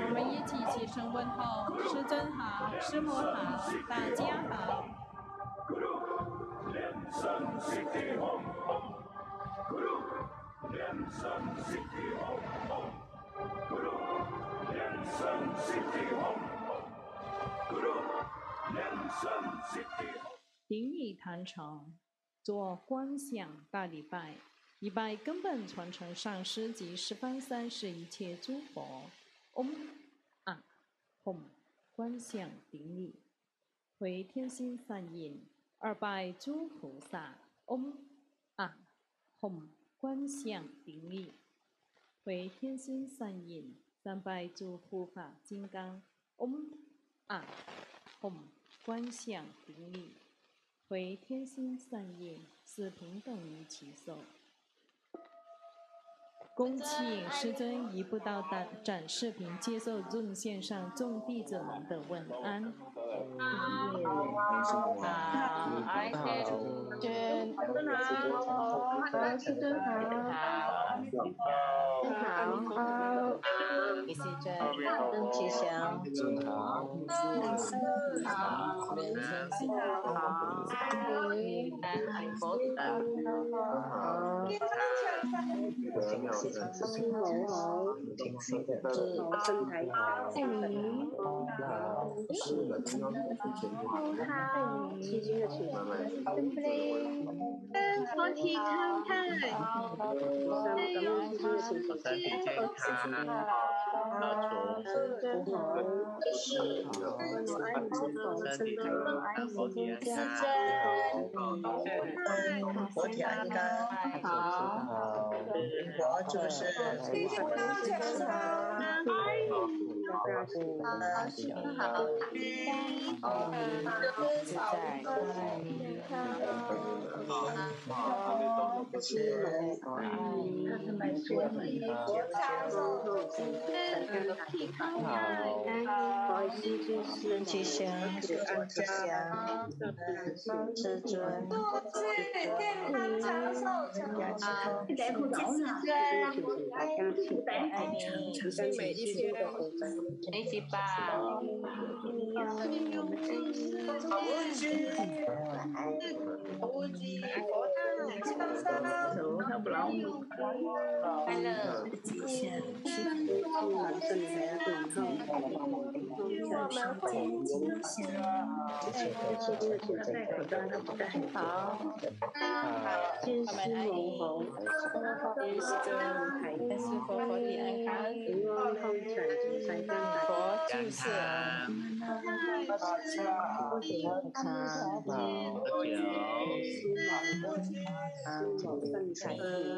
我们一起起身问候，师尊好，师母好，大家好。顶礼坛城，做观想大礼拜，礼拜根本传承上师及十方三世一切诸佛。Homa 观想顶礼，回天心三印，二拜诸菩萨。Homa 观想顶礼，回天心三印，三拜诸护法金刚。Homa 观想顶礼，回天心三印，四平等于其寿。恭请师尊移步到展示屏，接受众线上众弟子们的问安。李师尊，邓吉祥，好，莲生师好，南佛达好，新楼好，正台好，爱你，好，七君的曲子，对不对？佛体康泰，感恩七君的曲子，身体健康。好，真好，我爱你是否真的爱你是真，佛体安康，好，佛祖是菩萨菩萨，爱你，好，自在，身吉祥，吉祥，师尊，长寿，长寿，师尊，爱你，一起吧，快乐，吉祥，好，见师母红，见师佛佛体安康，希望通财财干佛注释，佛体安康，正财运，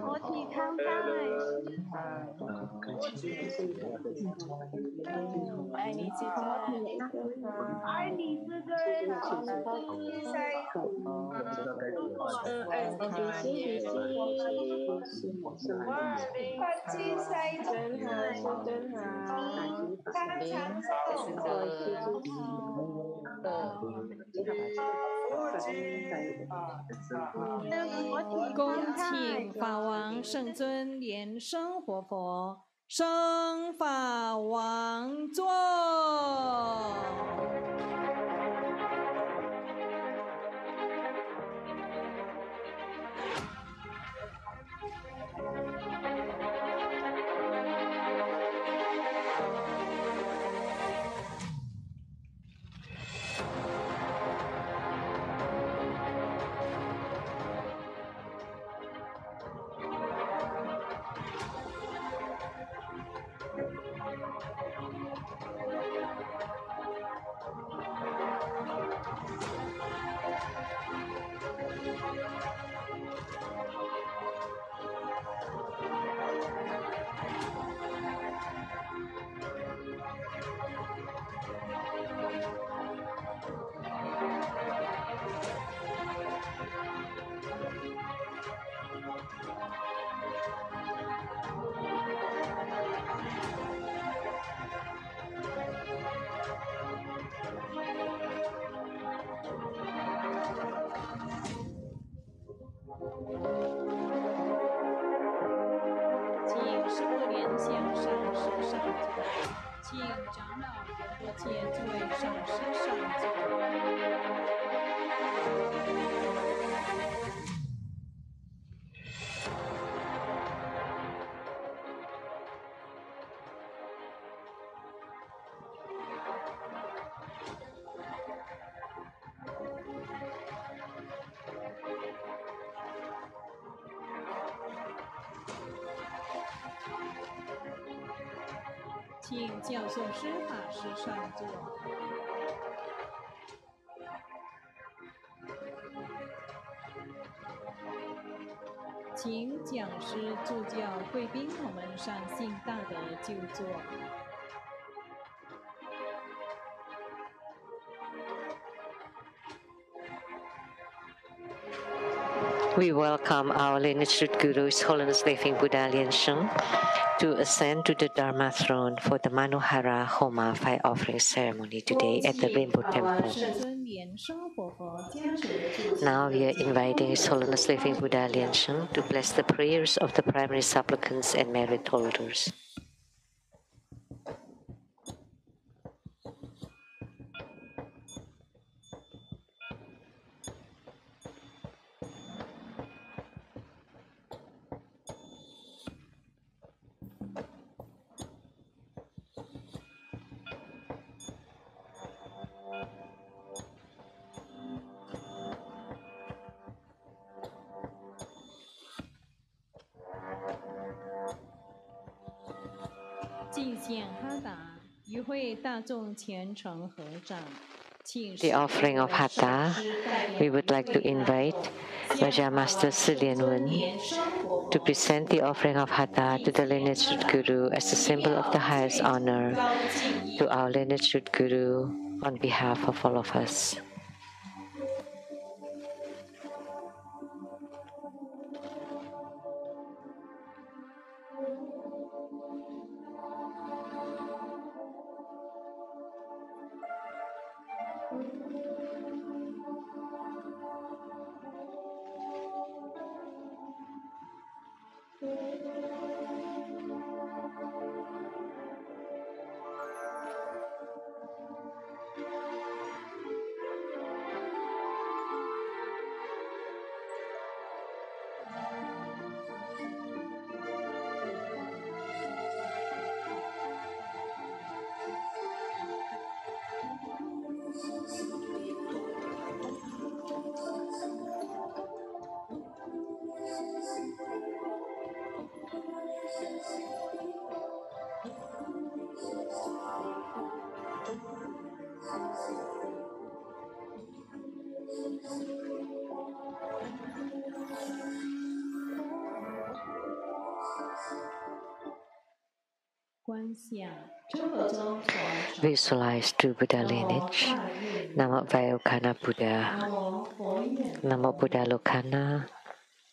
佛体康泰，爱你自尊，爱你自尊，恭请法王圣尊莲生活佛升法王座。请长老仁波切作为上师上座。请教授师法师上座。请讲师助教贵宾同们上信大德就座。We welcome our lineage Guru, His Holiness Living Buddha Lian Sheng, to ascend to the Dharma throne for the Manohara Homa fire offering ceremony today at the Rainbow Temple. Now we are inviting His Holiness Living Buddha Lian Sheng to bless the prayers of the primary supplicants and merit holders. The offering of Hatha, we would like to invite Raja Master Lian to present the offering of Hatha to the lineage Guru as a symbol of the highest honor to our lineage Guru on behalf of all of us. Visualize true Buddha lineage. Namo Vayokana Buddha. Namo Buddha Lokana.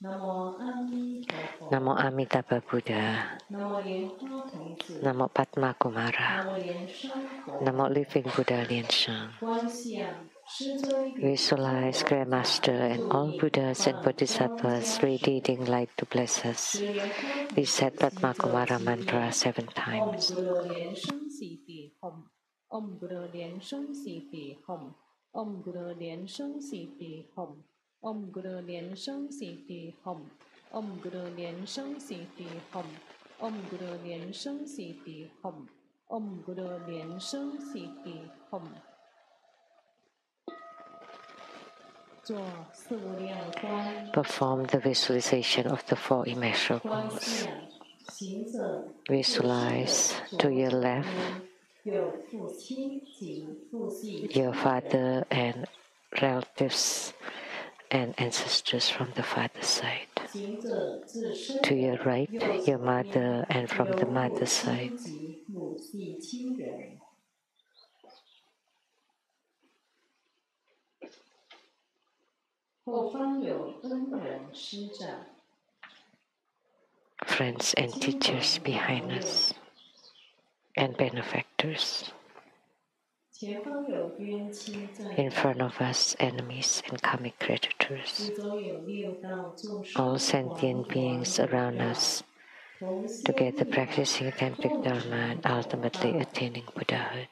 Namo Amitabha Buddha. Namo Padma Kumara. Namo Living Buddha Lian Sheng. Visualize Grandmaster and all Buddhas and Bodhisattvas radiating light to bless us. Recite Padma Kumara mantra 7 times. Om Guru Lian Sheng Si Pi Hom. Om Guru Lian Sheng Si Pi Hom. Om Guru Lian Sheng Si Pi Hom. Om Guru Lian Sheng Si Pi Hom. Om Guru Lian Sheng Si Pi Hom. Om Guru Lian Sheng Si Pi Hom. Perform the visualization of the 4 immeasurables. Visualize to your left your father and relatives and ancestors from the father's side. To your right, your mother, and from the mother's side. Friends and teachers behind us, and benefactors. In front of us, enemies and karmic creditors. All sentient beings around us, together practicing Tantric Dharma and ultimately attaining Buddhahood.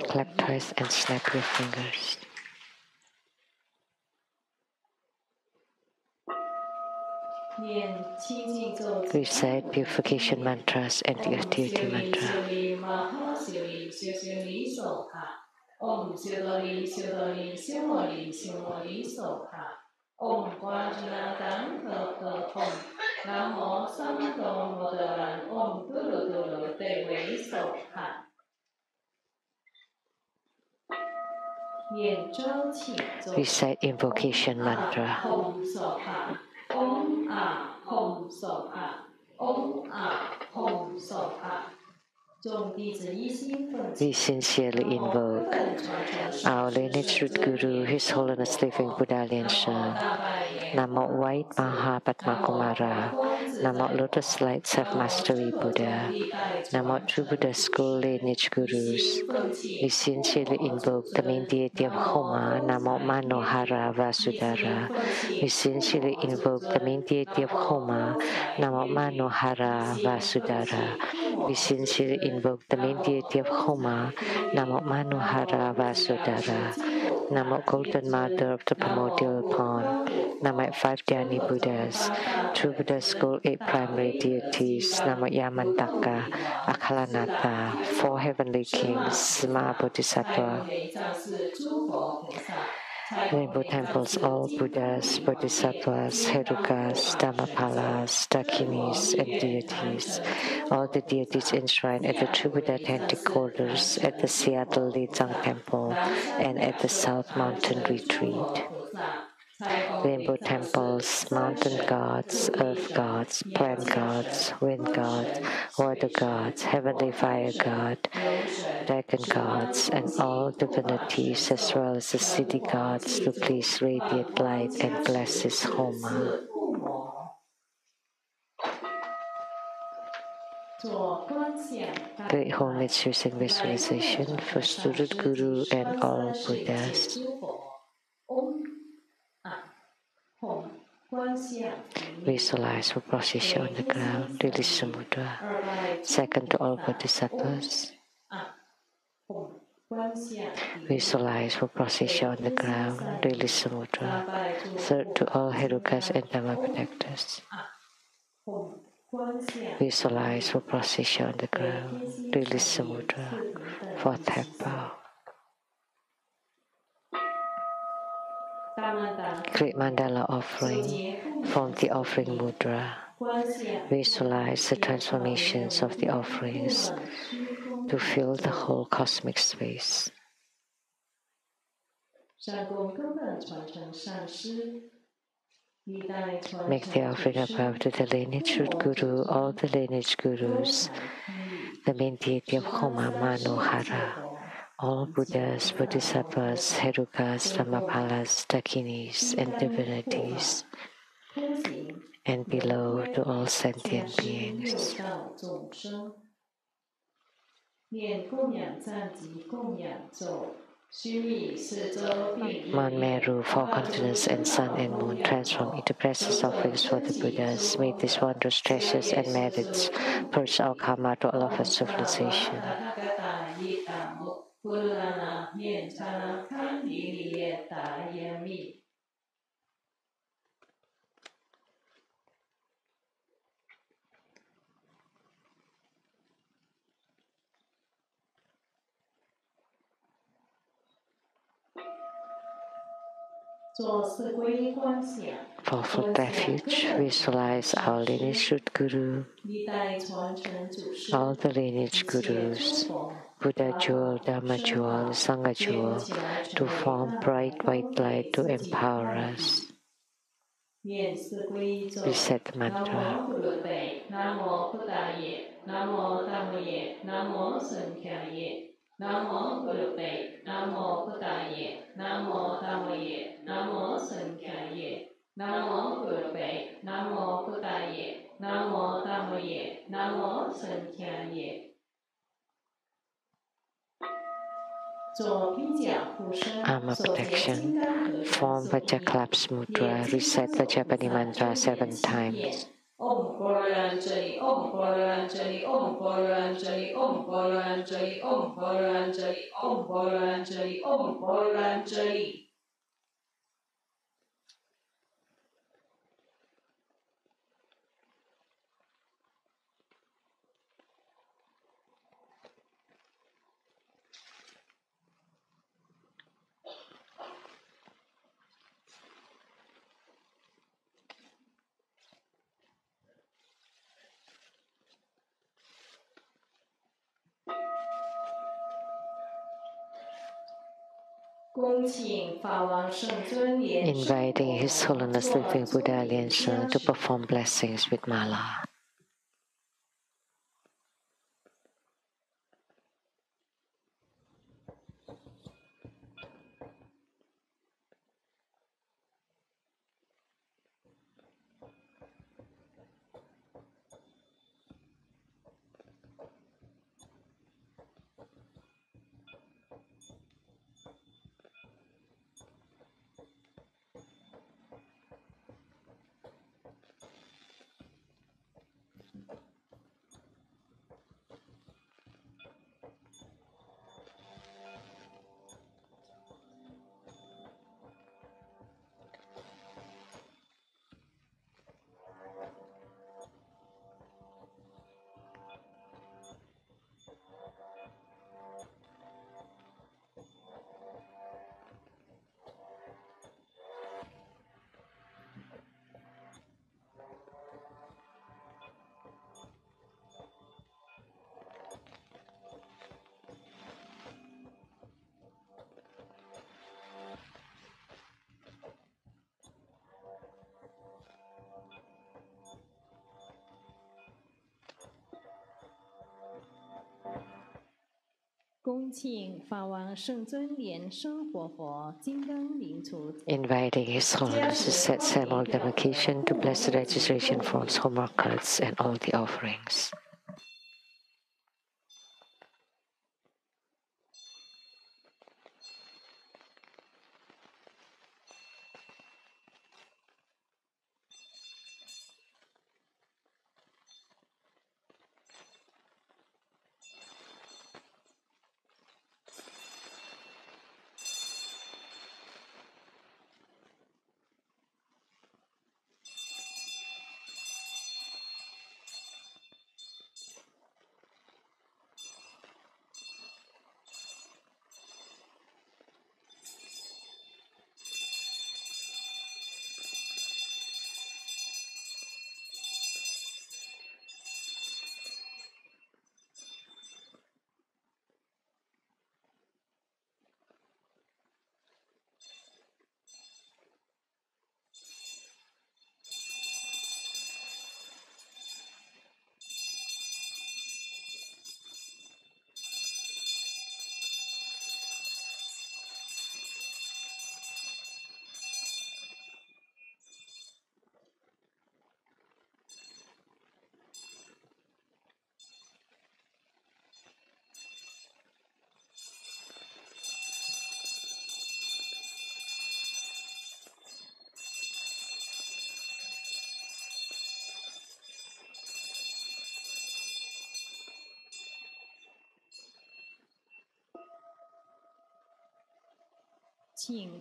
Clap twice and snap your fingers. Recite purification mantras and the austerity mantra. Om Siodoli Siodoli Siomoli Siomoli Soha. Om Guajinatang He Hom. Namo Samto Modaran Om Dulu Dulu Dewi Soha. Recite invocation mantra. Om Soha. Om Ah Hom Soha. Om Ah Hom Soha. We sincerely invoke our lineage root Guru, His Holiness Living Buddha Lian Sheng. Namo White Maha Padma Kumara. Namo Lotus Light Self-Mastery Buddha. Namo True Buddha School Lineage Gurus. We sincerely invoke the main deity of Homa. Namo Manohara Vasudhara. We sincerely invoke the main deity of Homa. Namo Manohara Vasudhara. We sincerely invoke the main deity of Homa. Namo Manohara Vasudhara. Namo Golden Mother of the Primordial Pond. Namo 5 Dhyani Buddhas. True Buddha School 8 primary deities. Namo Yamantaka, Akalanatha, 4 heavenly kings, Ma Bodhisattva. Rainbow temples, all Buddhas, Bodhisattvas, Herukas, Dhammapalas, Dakinis, and deities. All the deities enshrined at the True Buddha Tantric Quarters, at the Seattle Lizang Temple, and at the South Mountain Retreat. Rainbow temples, mountain gods, earth gods, plant gods, wind gods, water gods, heavenly fire god, dragon gods, and all divinities as well as the city gods to please radiate light and bless his Homa. Great homage using visualization for Student Guru and all Buddhas. Visualize for position on the ground, release the mudra. Second to all bodhisattvas. Visualize for position on the ground, release the mudra. Third to all herukas and dhamma protectors. Visualize for position on the ground, release the mudra. Fourth head bow. Great mandala offering, form the offering mudra. Visualize the transformations of the offerings to fill the whole cosmic space. Make the offering above to the lineage root Guru, all the lineage Gurus, the main deity of Homa Manohara, all Buddhas, Bodhisattvas, Herukas, Dhammapalas, Dakinis, and divinities, and below to all sentient beings. Mount Meru, four continents, and sun and moon transform into precious offerings for the Buddhas. May these wondrous treasures and merits purge our karma to all of our civilization. For food refuge, visualize our lineage root guru, all the lineage gurus, Buddha jewel, Dhamma jewel, Sangha jewel, to form bright white light to empower us. Reset the mantra. Namo Buddhaya, Namo Buddhaya, Namo Dhammaya, Namo Sankhyaye, Namo Buddhaya, Namo Buddhaya, Namo Dhammaya, Namo Sankhyaye. Armor protection. Form Vajaklapsa Mudra. Reset Vajapani mantra 7 times. Om Boranjali, Om Boranjali, Om Boranjali, Om Boranjali, Om Boranjali, Om Boranjali, Om Boranjali. Inviting His Holiness Living Buddha Lian Sheng to perform blessings with Mala. Inviting His Holiness to set ceremonial demarcation to bless the registration forms, Homa cards, and all the offerings. Please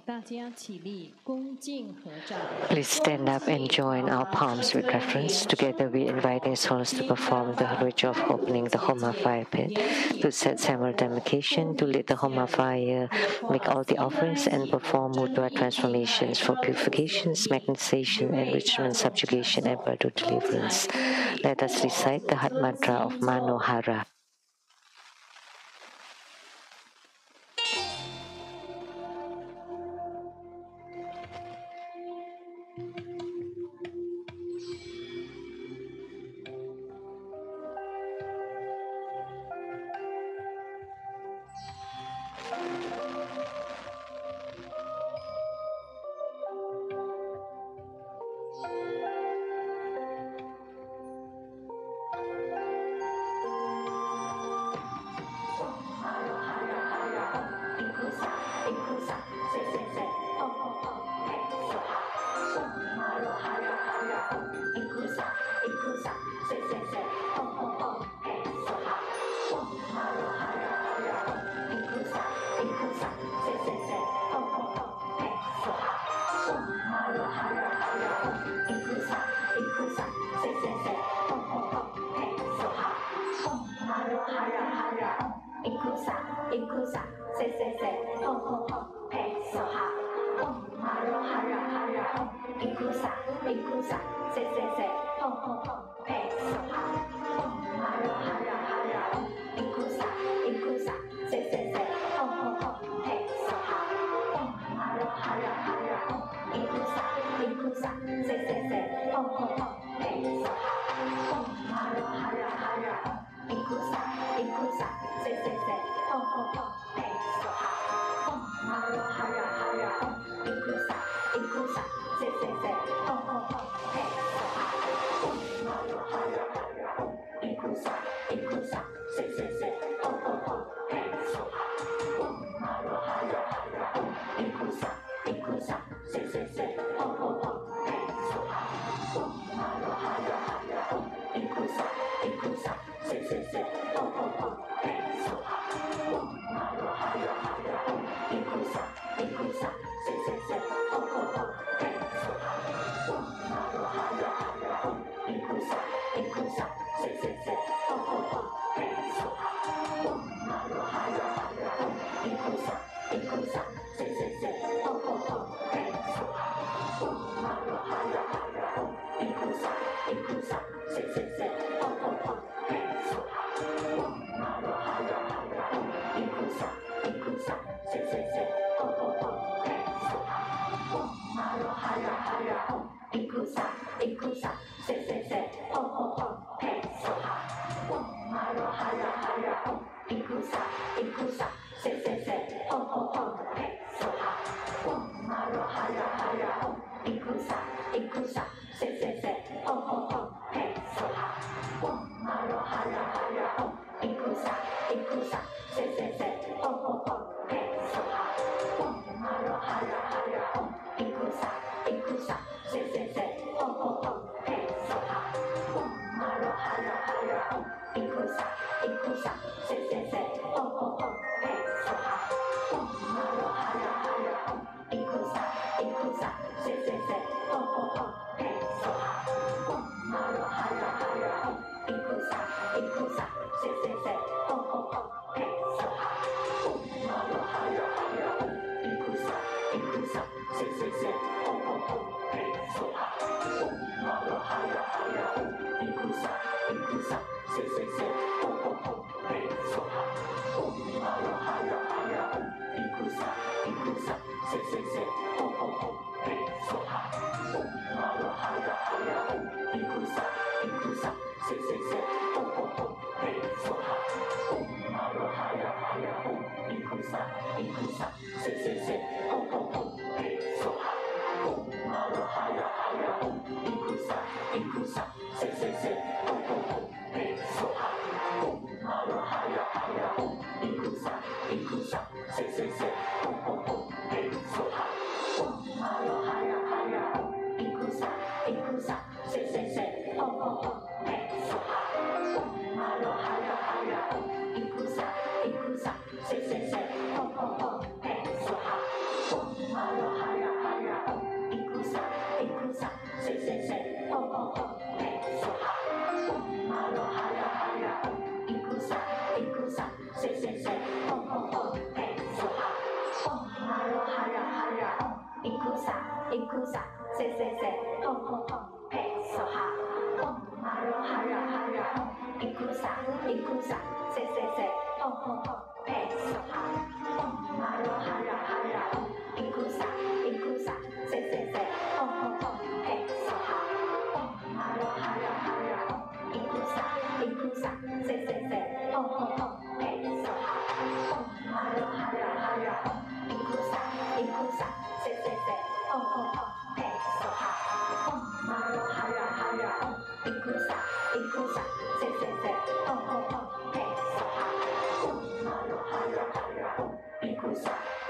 stand up and join our palms with reverence. Together we invite His Holiness to perform the ritual of opening the Homa fire pit, to set simultaneation, to lit the Homa fire, make all the offerings, and perform mudra transformations for purifications, magnetization, enrichment, subjugation, and birth deliverance. Let us recite the Heart Mantra of Manohara. Ikusa, se, hom, pe, soha. Om Manohara Hara. Ikusa, se, hom, pe, soha. Om Manohara Hara. Ikusa, se, hom, pe, soha. Om Manohara Hara. Ikusa, se, hom, pe, soha. Om Manohara Hara. Ikusa, se, hom, pe, soha. Om Manohara Hara. Ikusa, se, hom, pe, soha. Om Manohara Hara.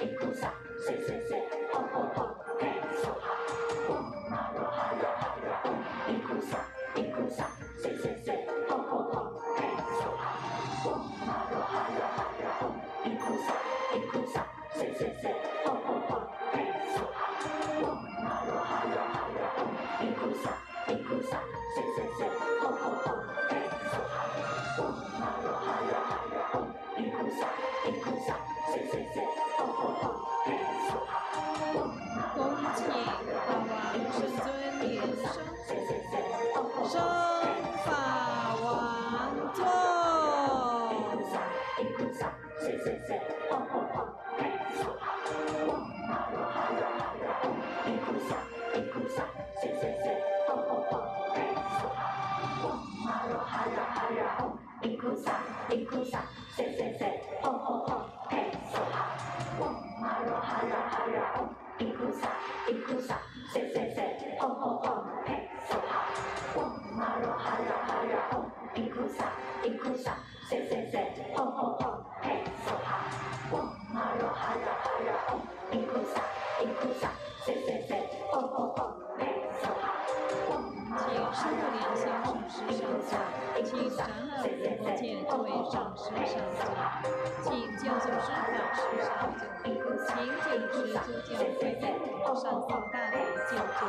Ikusa, se, hom, pe, soha. Om Manohara Hara. Ikusa, se, hom, pe, soha. Om Manohara Hara. Ikusa, se, hom, pe, soha. Om Manohara Hara. Ikusa, se, hom, pe, soha. Om Manohara Hara. Ikusa, se, hom, pe, soha. Om 恭请法王世尊连声，升法王座。请师父莲先上师上座，请长老仁波切诸位上师上座，请教祖师法师上座，请九师诸教会义母上座大德就座。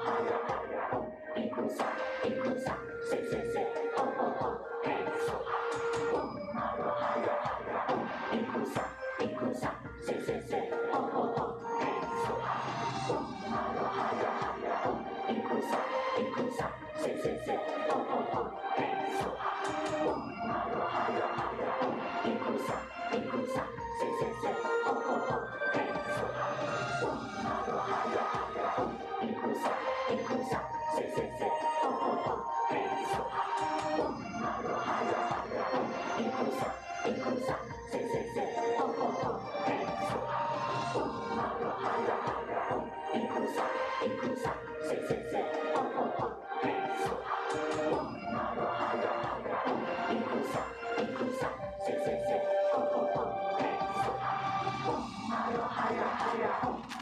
Hara Manohara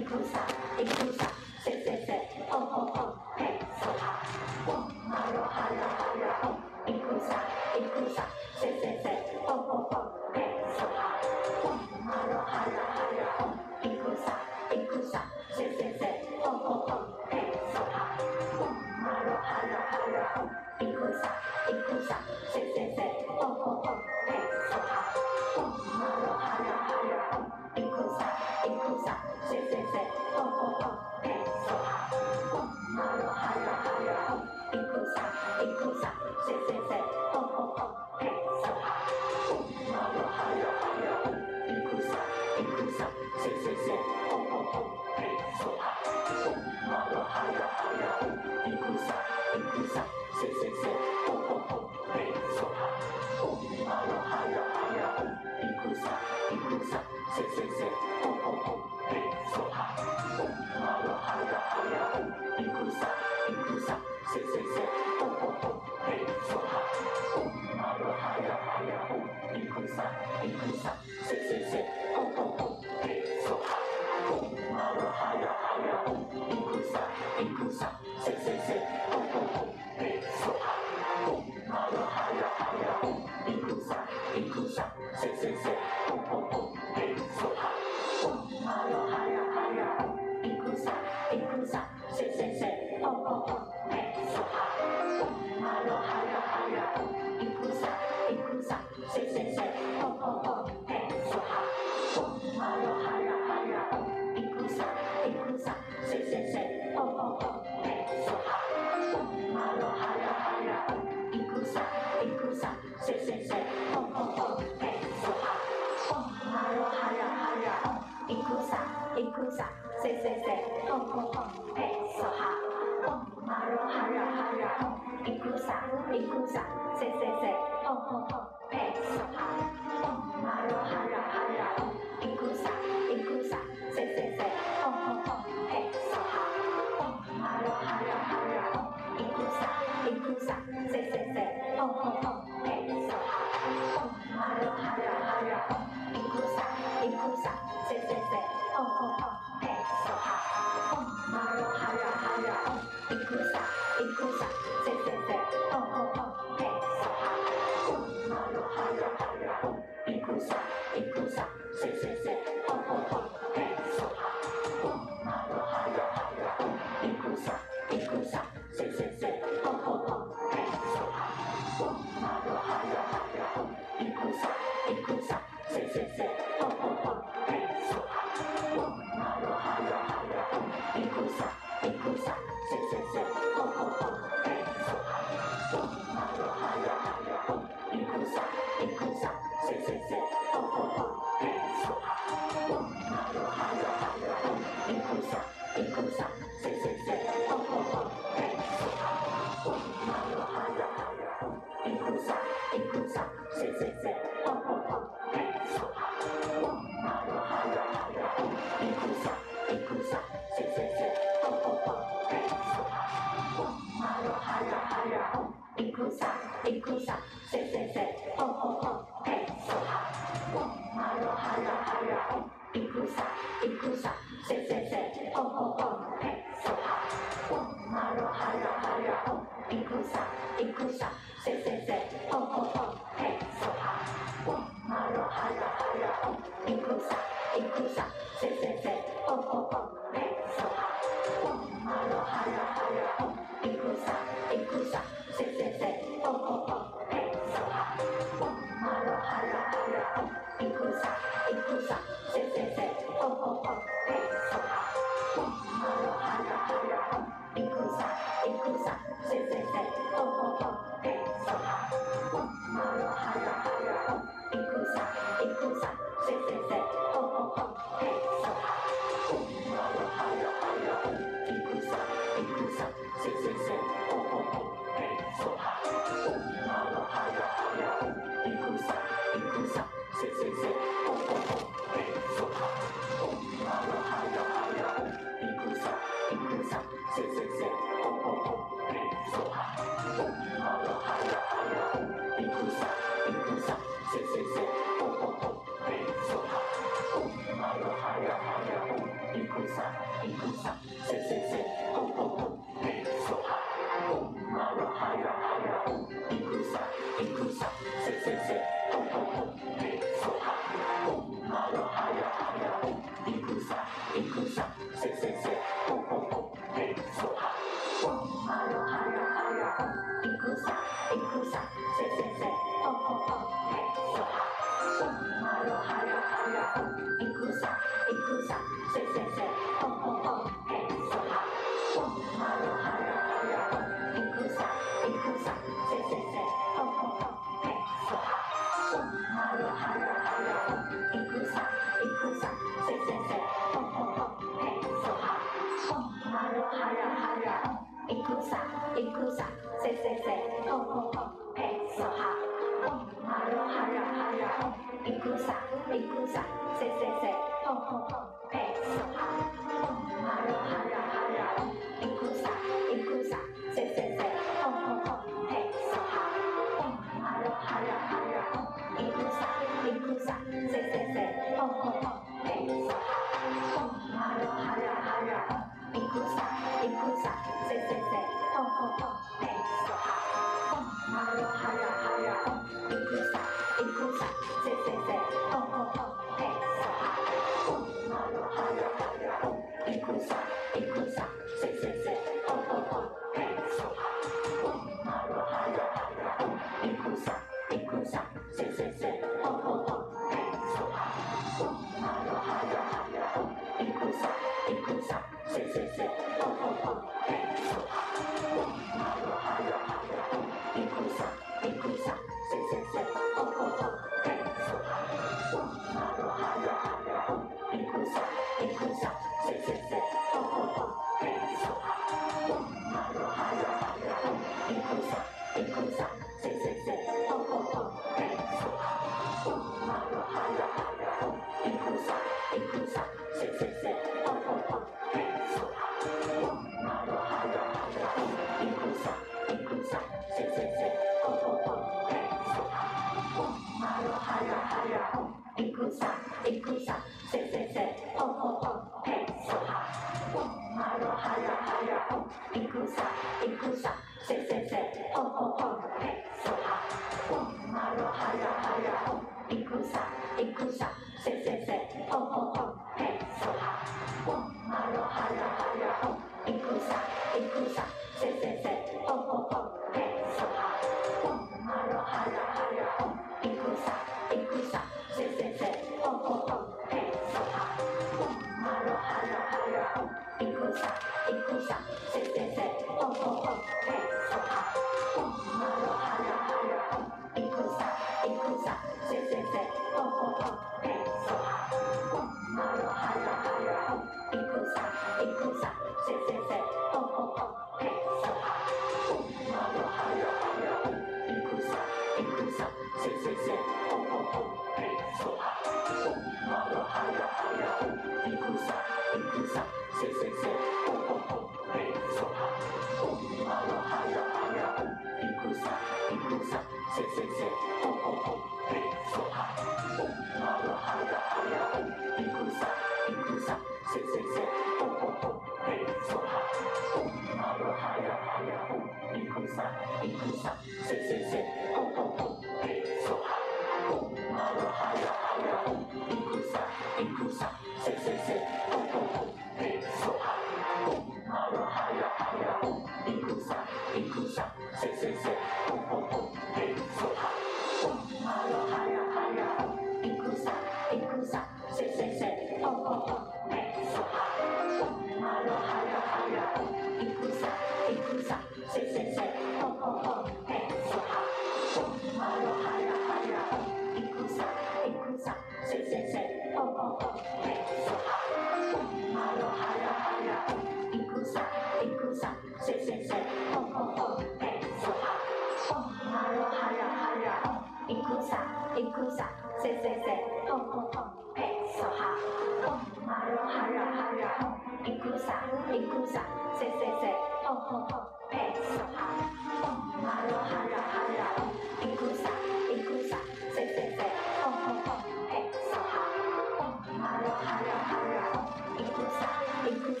Om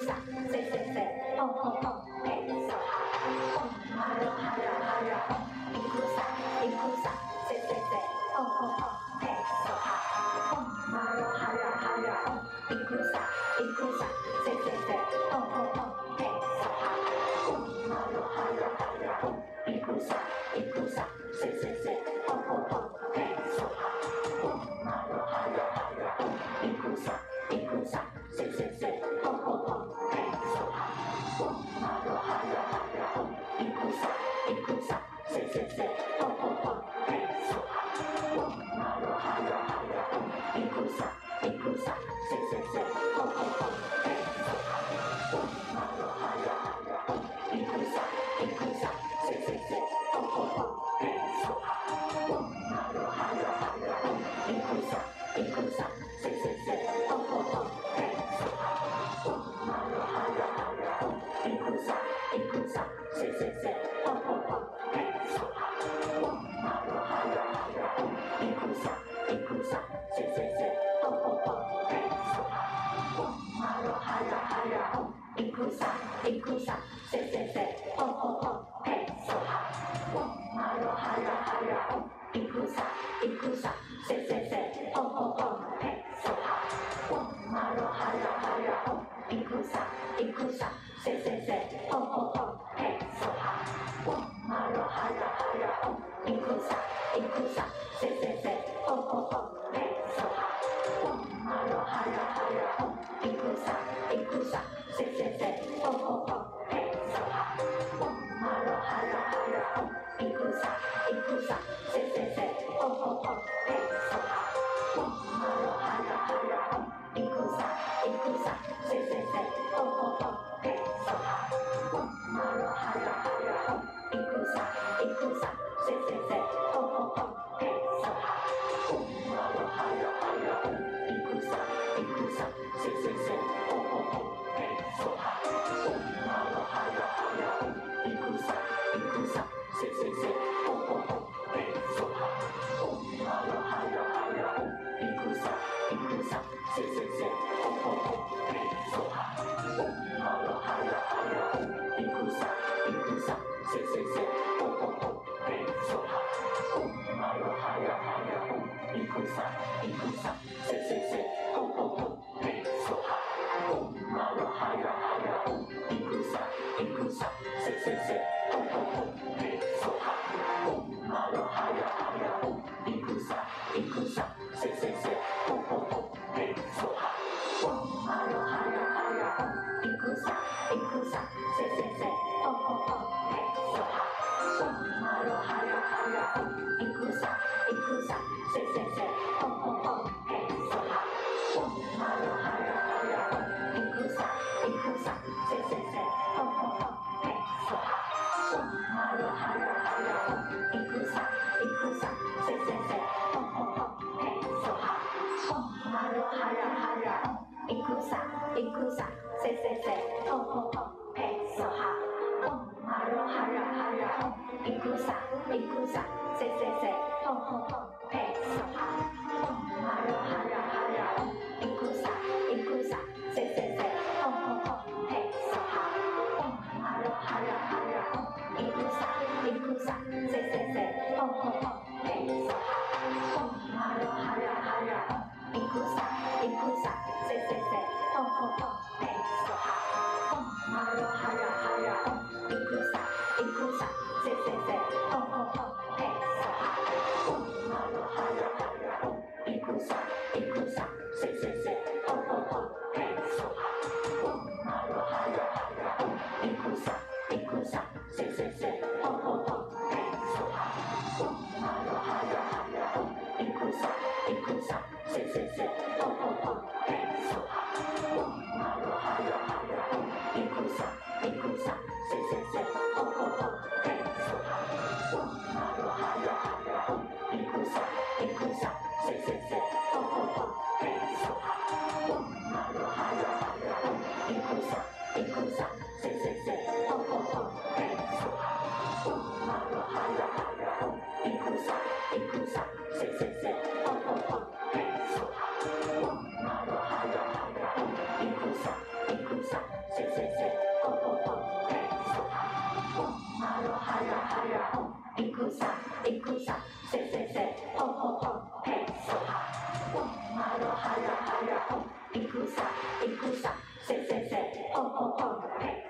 Hara Hara Om, Ikusa, Ikusa, Se Se Se, Om Om Om, He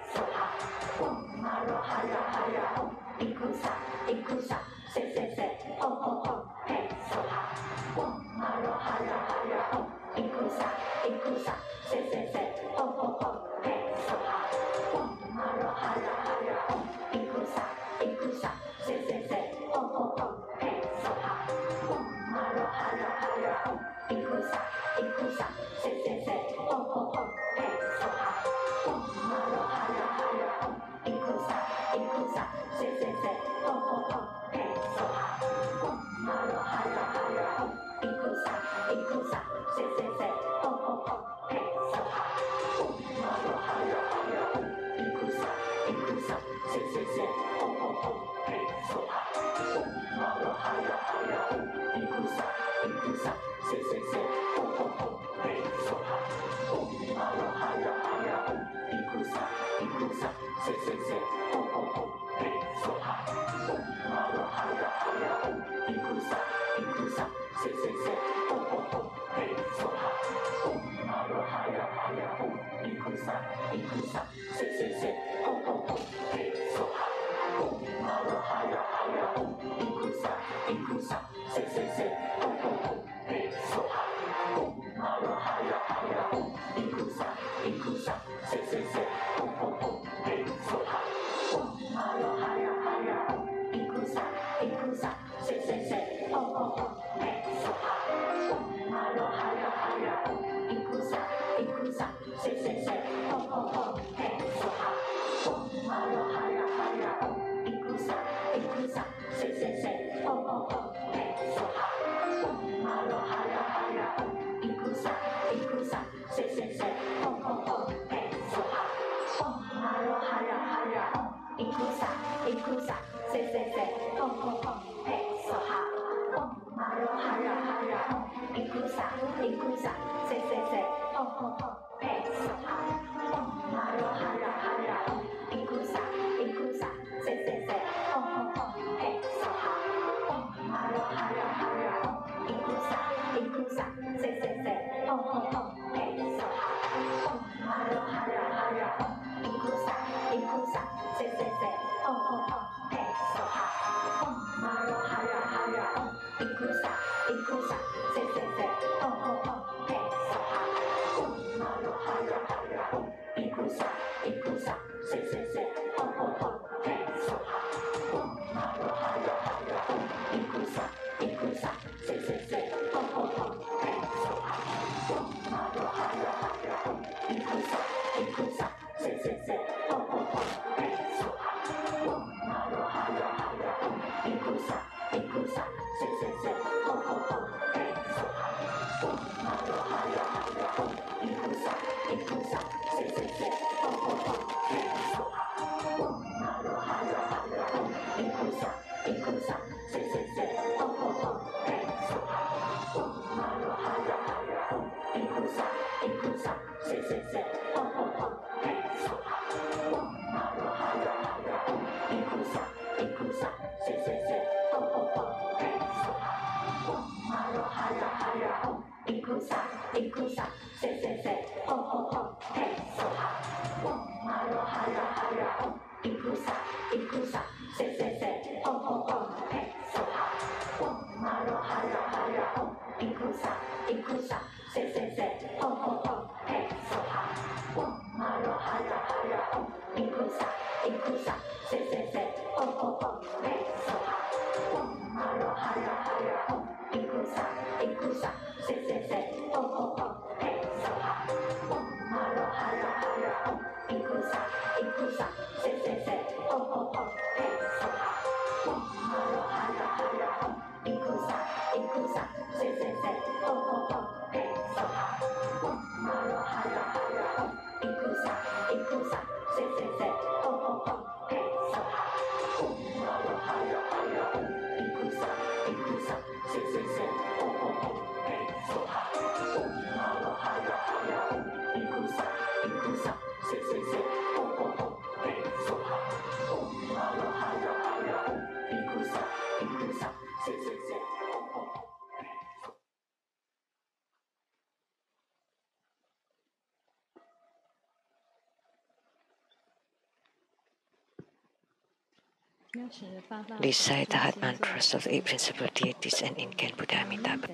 Recite the heart mantras of the eight principal deities and incan Buddha Amitabha.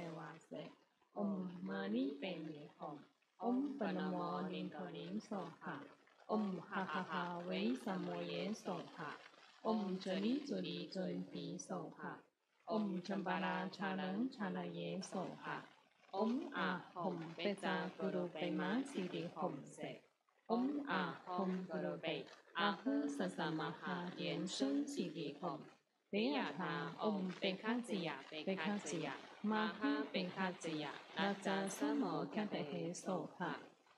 Om Mani Padme Hum. Om Panamo Nintolim Soha. Om Ha Ha Ha Wei Samoye Soha. Om Jali Jali Junpi Soha. Om Chambara Chalang Chalaye Soha. Om Ah Hum Peza Guru Pema Siri Hum Se. Om Ah Hum Guru Pe. Ah Hu Sasamaha Dian Sheng Siri Hum. ဘေယထာအုံပင်ခဇယပေခဇယမဟာပင်ခဇယ那扎三摩看得黑手哈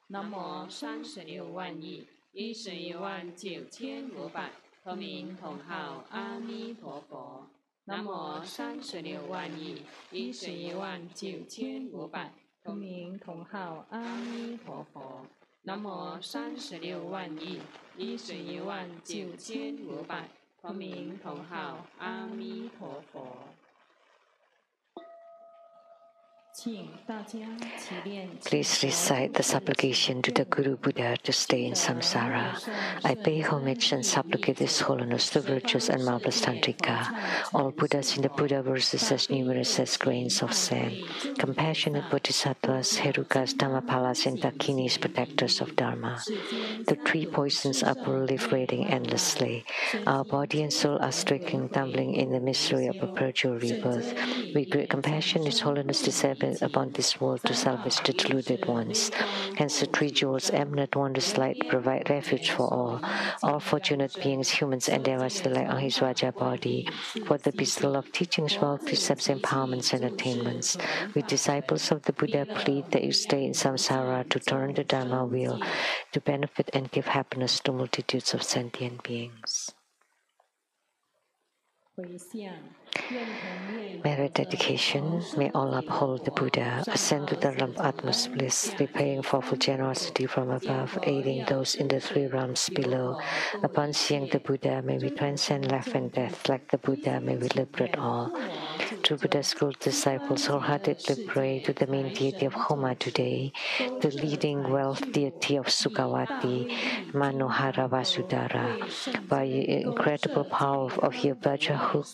南无36万亿119,500同名同号阿弥陀佛南无36万亿119,500同名同号阿弥陀佛南南无36万亿119,500，同名同号，阿弥陀佛。Please recite the supplication to the Guru Buddha to stay in samsara. I pay homage and supplicate His Holiness, the virtuous and marvelous Tantrika, all Buddhas in the Buddha verses as numerous as grains of sand, compassionate Bodhisattvas, Herukas, Dhammapalas, and Dakinis, protectors of Dharma. The three poisons are proliferating endlessly. Our body and soul are stricken, tumbling in the misery of a perpetual rebirth. With great compassion, His Holiness descended upon this world to salvage the deluded ones. Hence the three jewels, eminent wondrous light, provide refuge for all. All fortunate beings, humans and devas rely on His Vajra body for the bestowal of teachings, wealth, precepts, empowerments, and attainments. We disciples of the Buddha plead that you stay in samsara to turn the Dharma wheel, to benefit and give happiness to multitudes of sentient beings. Merit dedication. May all uphold the Buddha, ascend to the realm of utmost bliss, repaying for full generosity from above, aiding those in the three realms below. Upon seeing the Buddha, may we transcend life and death. Like the Buddha, may we liberate all. True Buddha school disciples wholeheartedly pray to the main deity of Homa today, the leading wealth deity of Sukhavati, Manohara Vasudhara. By your incredible power of your Vajra hook,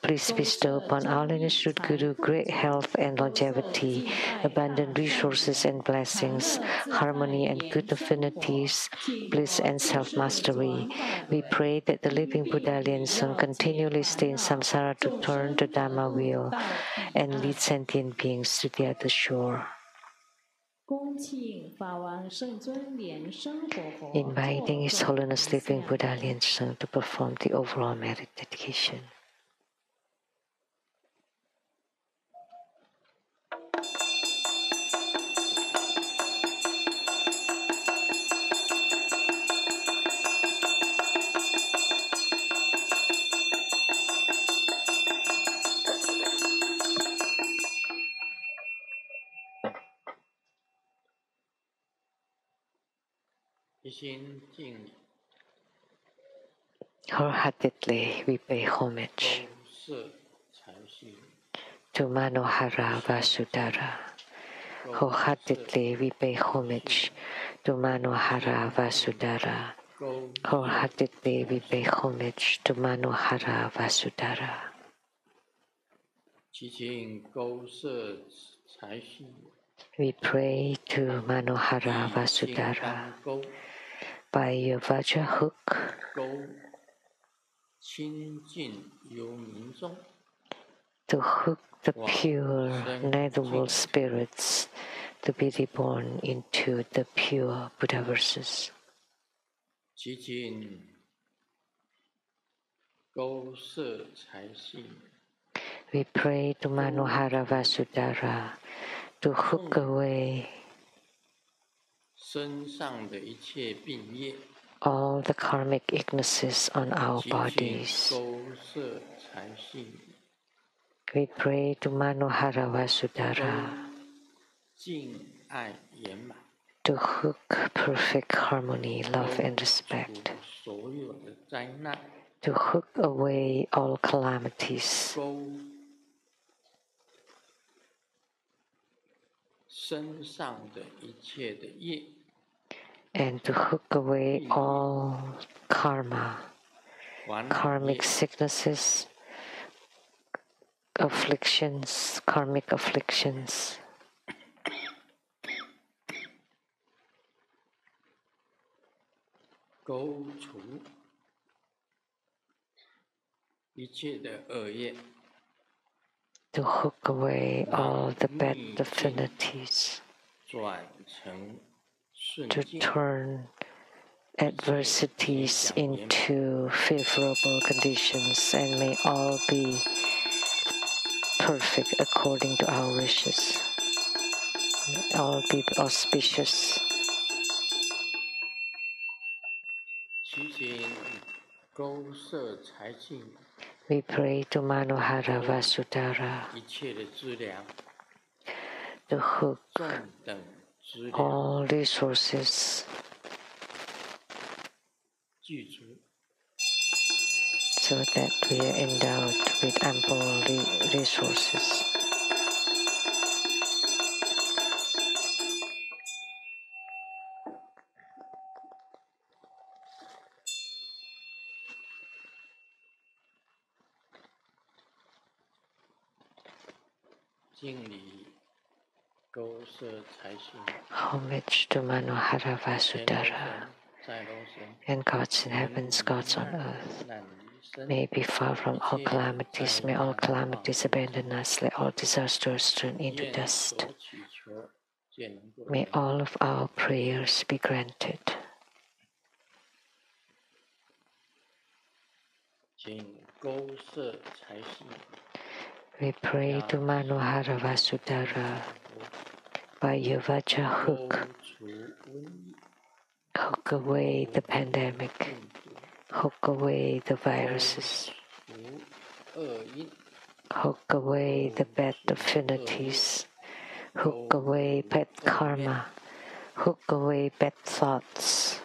please bestow upon our lineage Guru great health and longevity, abundant resources and blessings, harmony and good affinities, bliss and self-mastery. We pray that the living Buddha Lian continually stay in samsara to turn the Dharma wheel and lead sentient beings to the other shore. Inviting His Holiness Living Buddha Lian to perform the overall merit dedication. Wholeheartedly we pay homage to Manohara Vasudhara. Wholeheartedly we pay homage to Manohara Vasudhara. Wholeheartedly we pay homage to Manohara Vasudhara. We pray to Manohara Vasudhara. By your Vajra hook, to hook the pure netherworld spirits to be reborn into the pure Buddha verses. We pray to Manohara Vasudhara to hook away all the karmic ignorances on our bodies. We pray to Manohara Vasudhara to hook perfect harmony, love and respect, to hook away all calamities, and to hook away all karma, karmic sicknesses, afflictions, karmic afflictions. To hook away all the bad affinities, to turn adversities into favorable conditions, and may all be perfect according to our wishes. May all be auspicious. We pray to Manohara Vasudhara to hook all resources so that we are endowed with ample resources. Homage to Manohara Vasudhara and gods in heavens, gods on earth. May be far from all calamities, may all calamities abandon us, let all disasters turn into dust. May all of our prayers be granted. We pray to Manohara Vasudhara by your Vajra hook. Hook away the pandemic. Hook away the viruses. Hook away the bad affinities. Hook away bad karma. Hook away bad thoughts.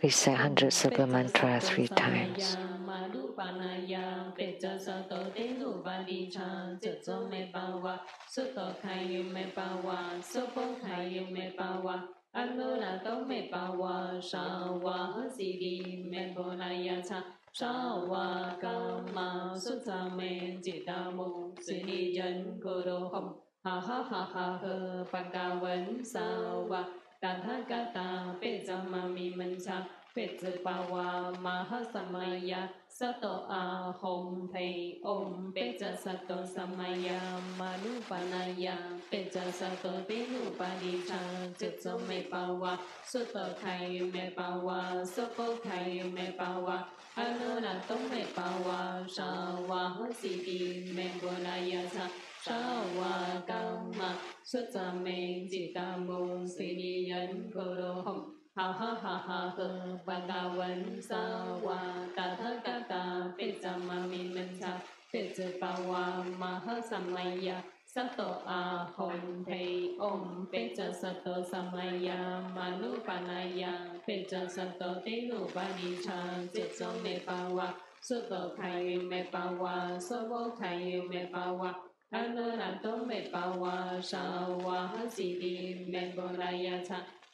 Recite hundreds of the mantra 3 times. Ha ha ha ha ha Bhagavan Sawa Tathagata Pejamami Mancha Pejapawa Mahasamaya Sato Ahom Pei Om Peja Sato Samaya Manupanaya Peja Sato Tinupadisha Jetso Mepawa Suto Kayu Mepawa Sopo Kayu Mepawa Anunato Mepawa Shawa Hositi Membonaya Shawa Kama Sutra Me Jitamu Siniyan Guru Hom Ha ha ha ha ha Bhagavan Sawa Tathagata Pejamami Mancha Pejapawa Mahasamaya Sato Ahom Pei Om Peja Sato Samaya Manupanaya Peja Sato Tinupadisha Jetso Mepawa Suto Kayu Mepawa Sobo Kayu Mepawa Anunato Mepawa Shawa Hasidi Membonaya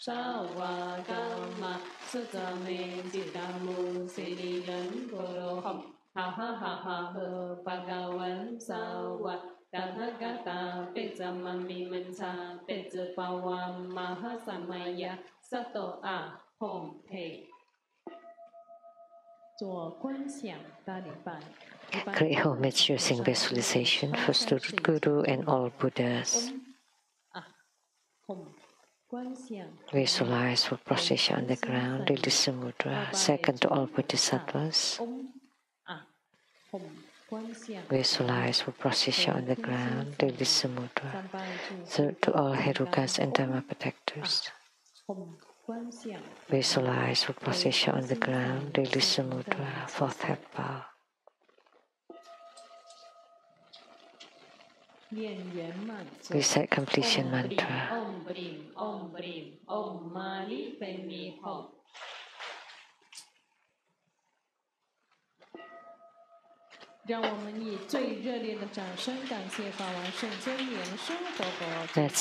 Shawa Kama Sutra Me Jitamu Siriyan Guru Hom Ha ha ha ha ha Bhagavan Sawa Tathagata Pejamami Mancha Pejapawa Mahasamaya Sato Ahom Pei Great homage using visualization for Sutra Guru and all Buddhas. Visualize for procession on the ground, release the mudra, second to all Bodhisattvas. Visualize for procession on the ground, release the mudra, third to all Herukas and Dharma protectors. Visualize for procession on the ground, release the mudra, fourth head bow. Recite completion mantra. Om Brim, Om Brim, Om Mani Padme Hum. Let's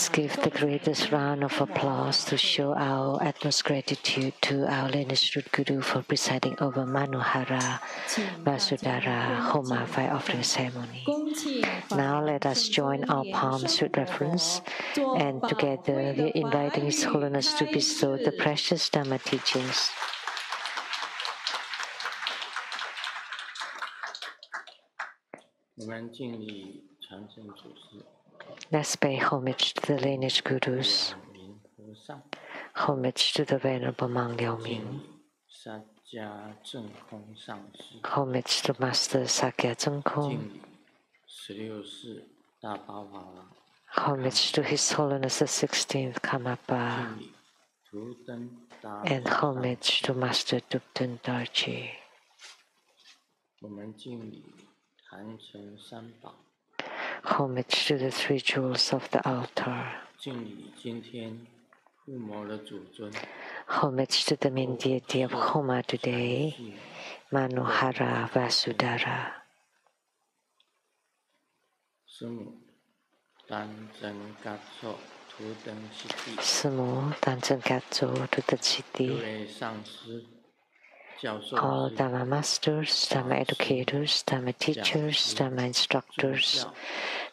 give the greatest round of applause to show our utmost gratitude to our lineage root Guru for presiding over Manohara, Vasudhara, Homa fire offering ceremony. Now let us join our palms with reverence, and together we are inviting His Holiness to bestow the precious Dhamma teachings. Let's pay homage to the lineage gurus, homage to the Venerable Monk Liao Ming, homage to Master Sakya Zheng Kong, Homage to His Holiness the 16th Karmapa, and homage to Master Thupten Darji. Homage to the three jewels of the altar. Homage to the main deity of Homa today, Manohara Vasudhara. Sumo Tanzen Katso Tutan Siti. All Dharma masters, Dharma educators, Dharma teachers, Dharma instructors,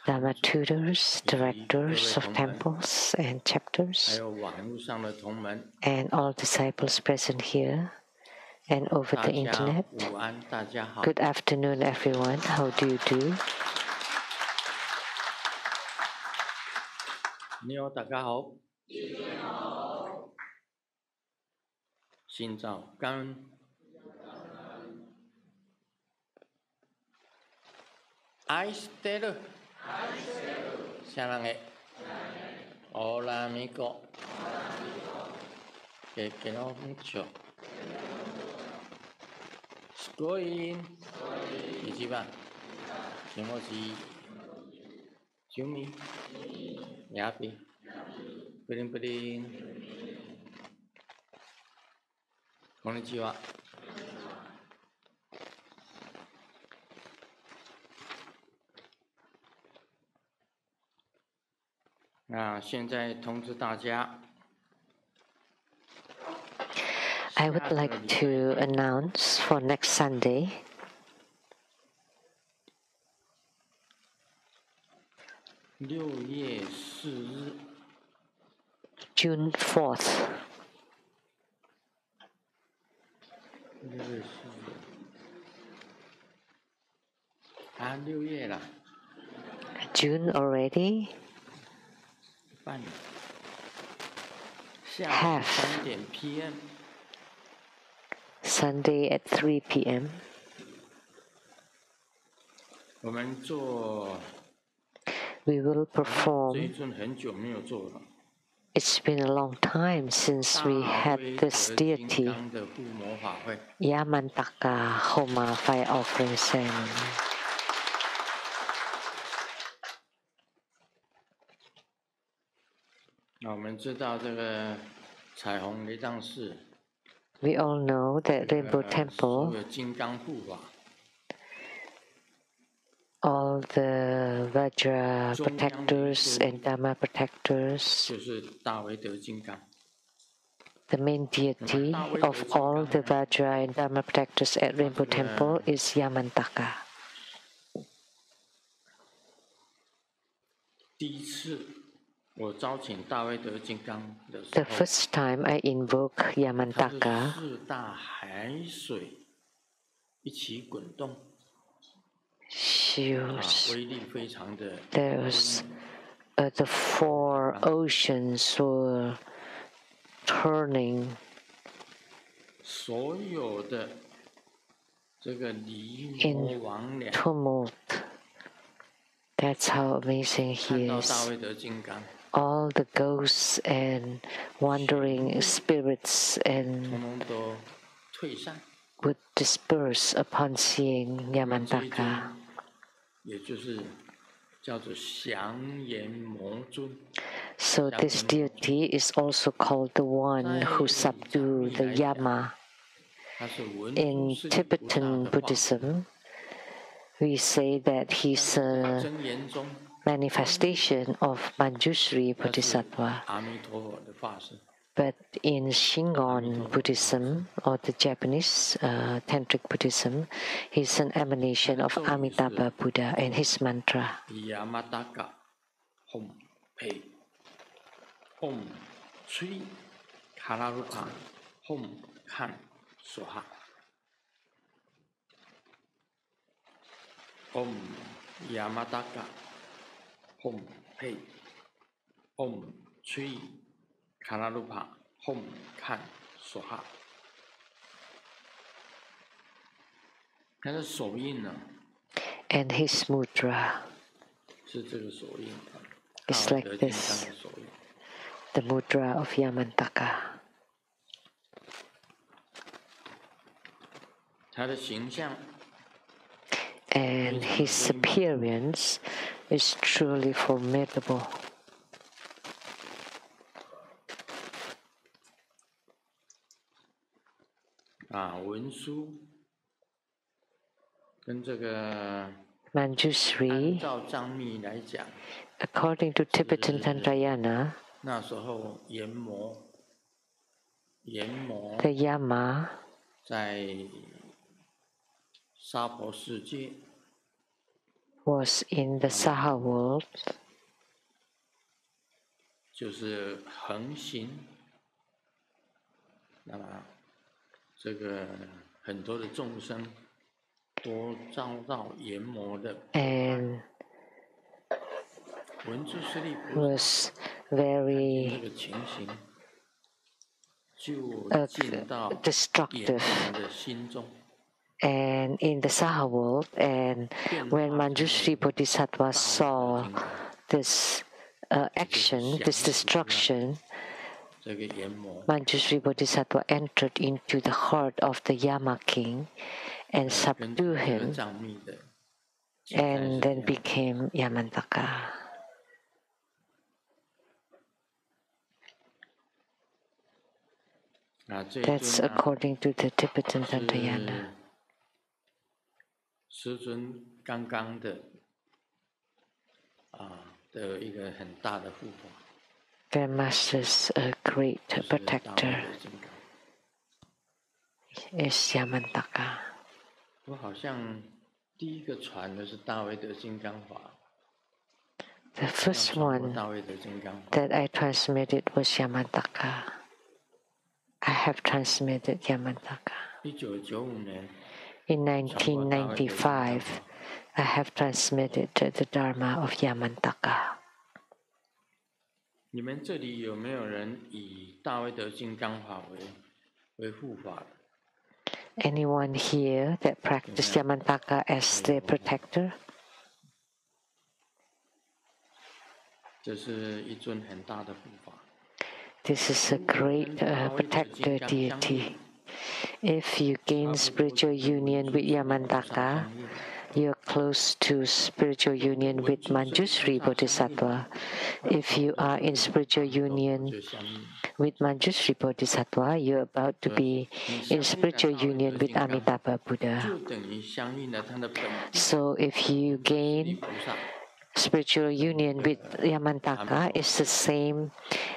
Dharma tutors, directors of temples and chapters, and all disciples present here and over the internet. Good afternoon, everyone. How do you do? Aishiteru. Sarange. Olamiko. Kekeno mucho. Scoin. Ichiban. Kimochi. Chumi. Yapi. Pirin. Konnichiwa. I would like to announce for next Sunday, June 4th. June already? Half. Sunday at 3 p.m. We will perform. It's been a long time since we had this deity, Yamantaka Homa fire offering ceremony. We all know that Rainbow Temple, all the Vajra protectors and Dharma protectors, the main deity of all the Vajra and Dharma protectors at Rainbow Temple is Yamantaka. The first time I invoke Yamantaka, the four oceans were turning. In tumult. That's how amazing he is. All the ghosts and wandering spirits and would disperse upon seeing Yamantaka. So this deity is also called the one who subdued the Yama. In Tibetan Buddhism, we say that he's a manifestation of Manjushri Bodhisattva. But in Shingon Buddhism, or the Japanese Tantric Buddhism, he's an emanation of Amitabha Buddha and his mantra. Yamataka Hom Pei Om Sri Kararupa Hom Kan Soha Om Yamataka Hom Pei Om Sri Kararupa Hom Kan Soha. 他的手印呢 And his mudra is like this, the mudra of Yamantaka. And his appearance is truly formidable. Manjushri, according to Tibetan Tantrayana, the Yama was in the Saha world, and was very destructive. And in the Saha world, and when Manjushri Bodhisattva saw this action, this destruction, Manjushri Bodhisattva entered into the heart of the Yama king and subdued him, and then became Yamantaka. That's according to the Tibetan Tantrayana. Their master's a great protector is Yamantaka. The first one that I transmitted was Yamantaka. I have transmitted Yamantaka. In 1995, I have transmitted the Dharma of Yamantaka. Anyone here that practice Yamantaka as their protector? This is a great protector deity. If you gain spiritual union with Yamantaka, you are close to spiritual union with Manjushri Bodhisattva. If you are in spiritual union with Manjushri Bodhisattva, you are about to be in spiritual union with Amitabha Buddha. So if you gain spiritual union with Yamantaka, it's the same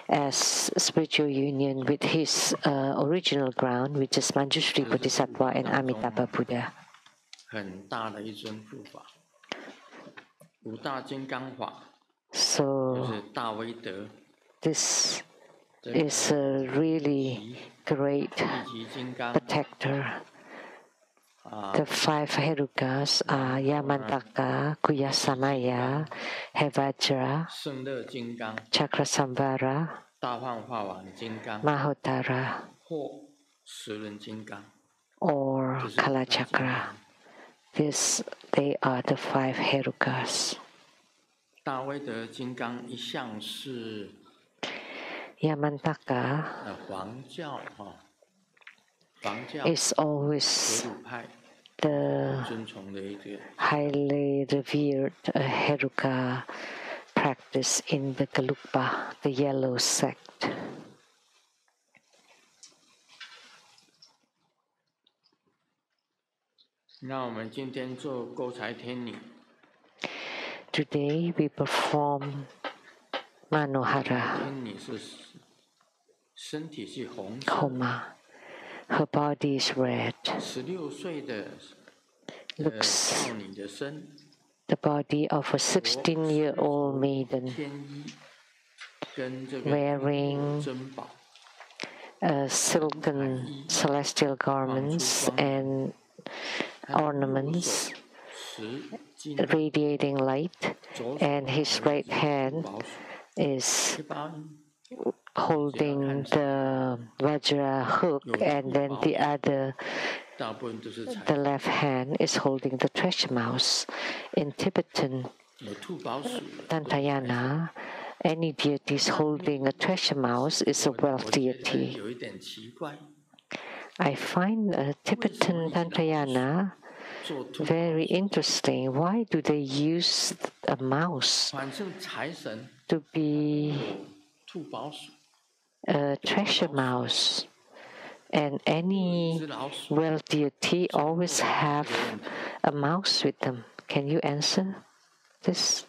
as spiritual union with his original ground, which is Manjushri Bodhisattva and Amitabha Buddha. So this is a really great protector. The five Herukas are Yamantaka, Kuyasamaya, Hevajra, Chakrasambhara, Mahotara, or Kalachakra. They are the five Herukas. Yamantaka is always the highly revered Heruka practice in the Gelugpa, the yellow sect. Today we perform Manohara, Homa. Her body is red. Looks the body of a 16-year-old maiden wearing silken celestial garments and ornaments radiating light, and his right hand is holding the Vajra hook, and then the left hand is holding the treasure mouse. In Tibetan Tantrayana, any deities holding a treasure mouse is a wealth deity. I find Tibetan Tantrayana very interesting. Why do they use a mouse to be a treasure mouse? And any wealth deity always have a mouse with them. Can you answer this?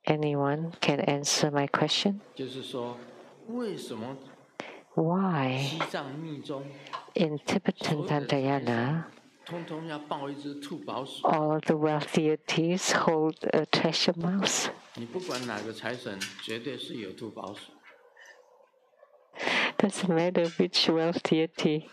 Anyone can answer my question? Why in Tibetan Tantrayana all the wealth deities hold a treasure mouse? Doesn't matter which wealth deity.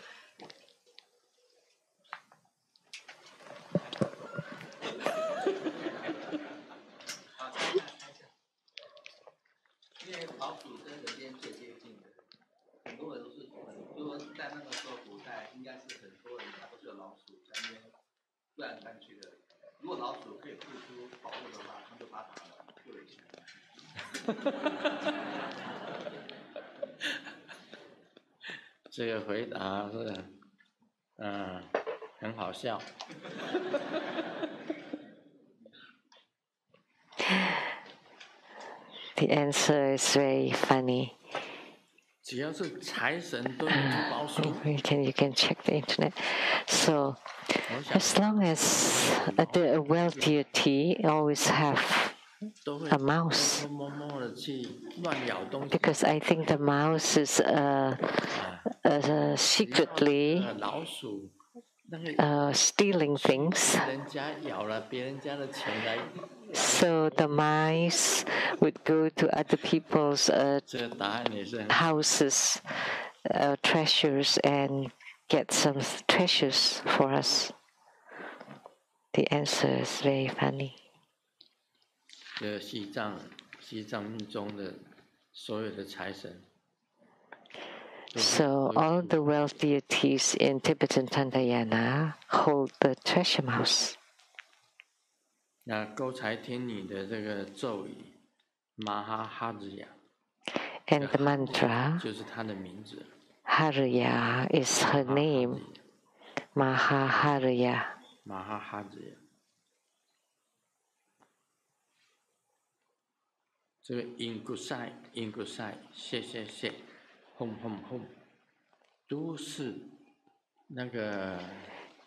The answer is very funny. You can check the internet. So, as long as the wealth deity always have a mouse, because I think the mouse is secretly stealing things. So the mice would go to other people's houses, treasures, and get some treasures for us. The answer is very funny. So all the wealth deities in Tibetan Tantrayana hold the treasure mouse. And the mantra, Harya is her name, Mahaharya.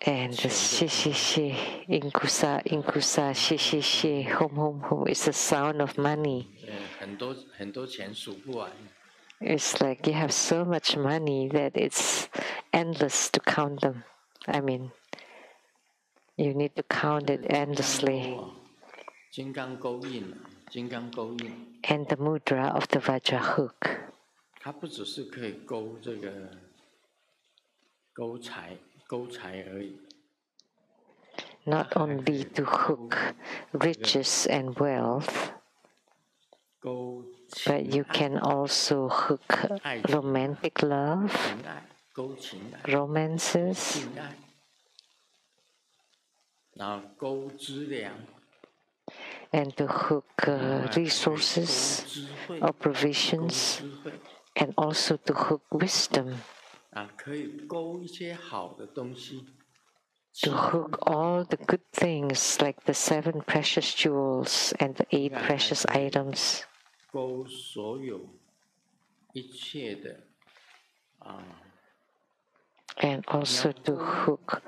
And the shi, inkusa, shi, hum is the sound of money. It's like you have so much money that it's endless to count them. I mean, you need to count it endlessly. And the mudra of the Vajra hook. Not only to hook riches and wealth, but you can also hook romantic love, romances, and to hook resources or provisions, and also to hook wisdom. To hook all the good things like the 7 precious jewels and the 8 precious items. And also to hook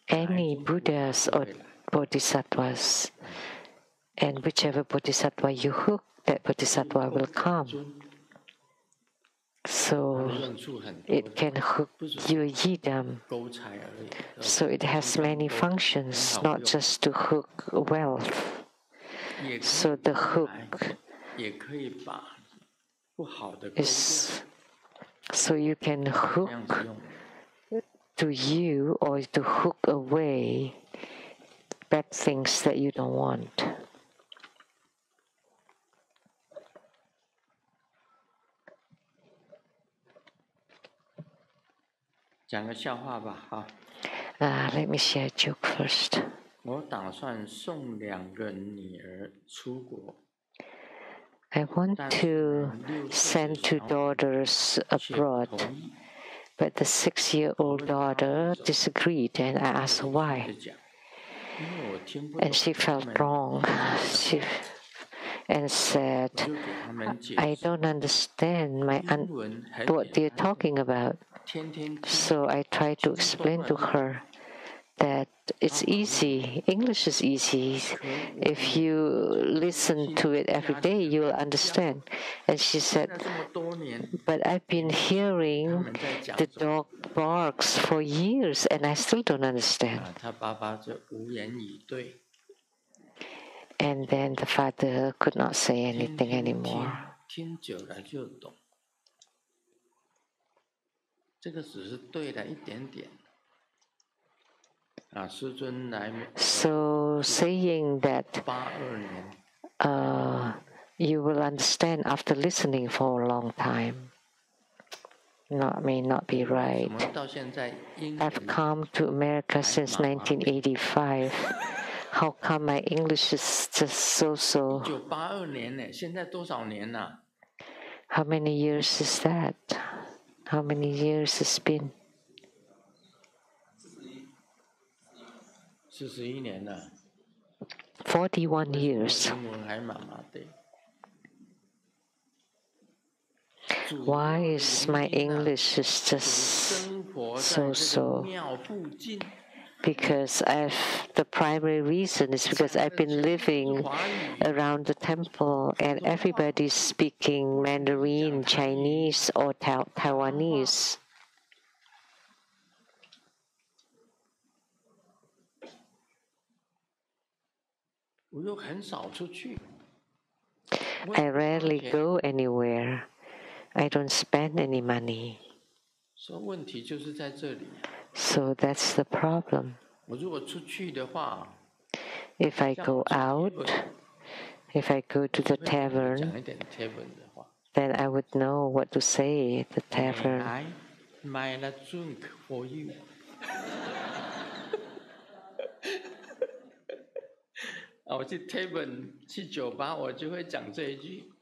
any Buddhas or Bodhisattvas. And whichever Bodhisattva you hook, that Bodhisattva will come. So it can hook your yidam. So it has many functions, not just to hook wealth. So the hook is so you can hook to you or to hook away bad things that you don't want. Let me share a joke first. 我打算送2个女儿出国。 I want to send 2 daughters abroad, but the 6-year-old daughter disagreed, and I asked why. And she felt wrong. And said, I don't understand what they're talking about. So I tried to explain to her that it's easy. English is easy. If you listen to it every day, you will understand. And she said, but I've been hearing the dog barks for years and I still don't understand. And then the father could not say anything anymore. So saying that you will understand after listening for a long time may not be right. I've come to America since 1985. How come my English is just so? How many years is that? How many years it's been? 41 years. Why is my English is just so? Because the primary reason is because I've been living around the temple and everybody's speaking Mandarin, Chinese, or Taiwanese. I rarely go anywhere. I don't spend any money. So that's the problem. If I go out, if I go to the tavern, then I would know what to say at the tavern. Buy a drink for you. 我去 tavern 去酒吧，我就会讲这一句。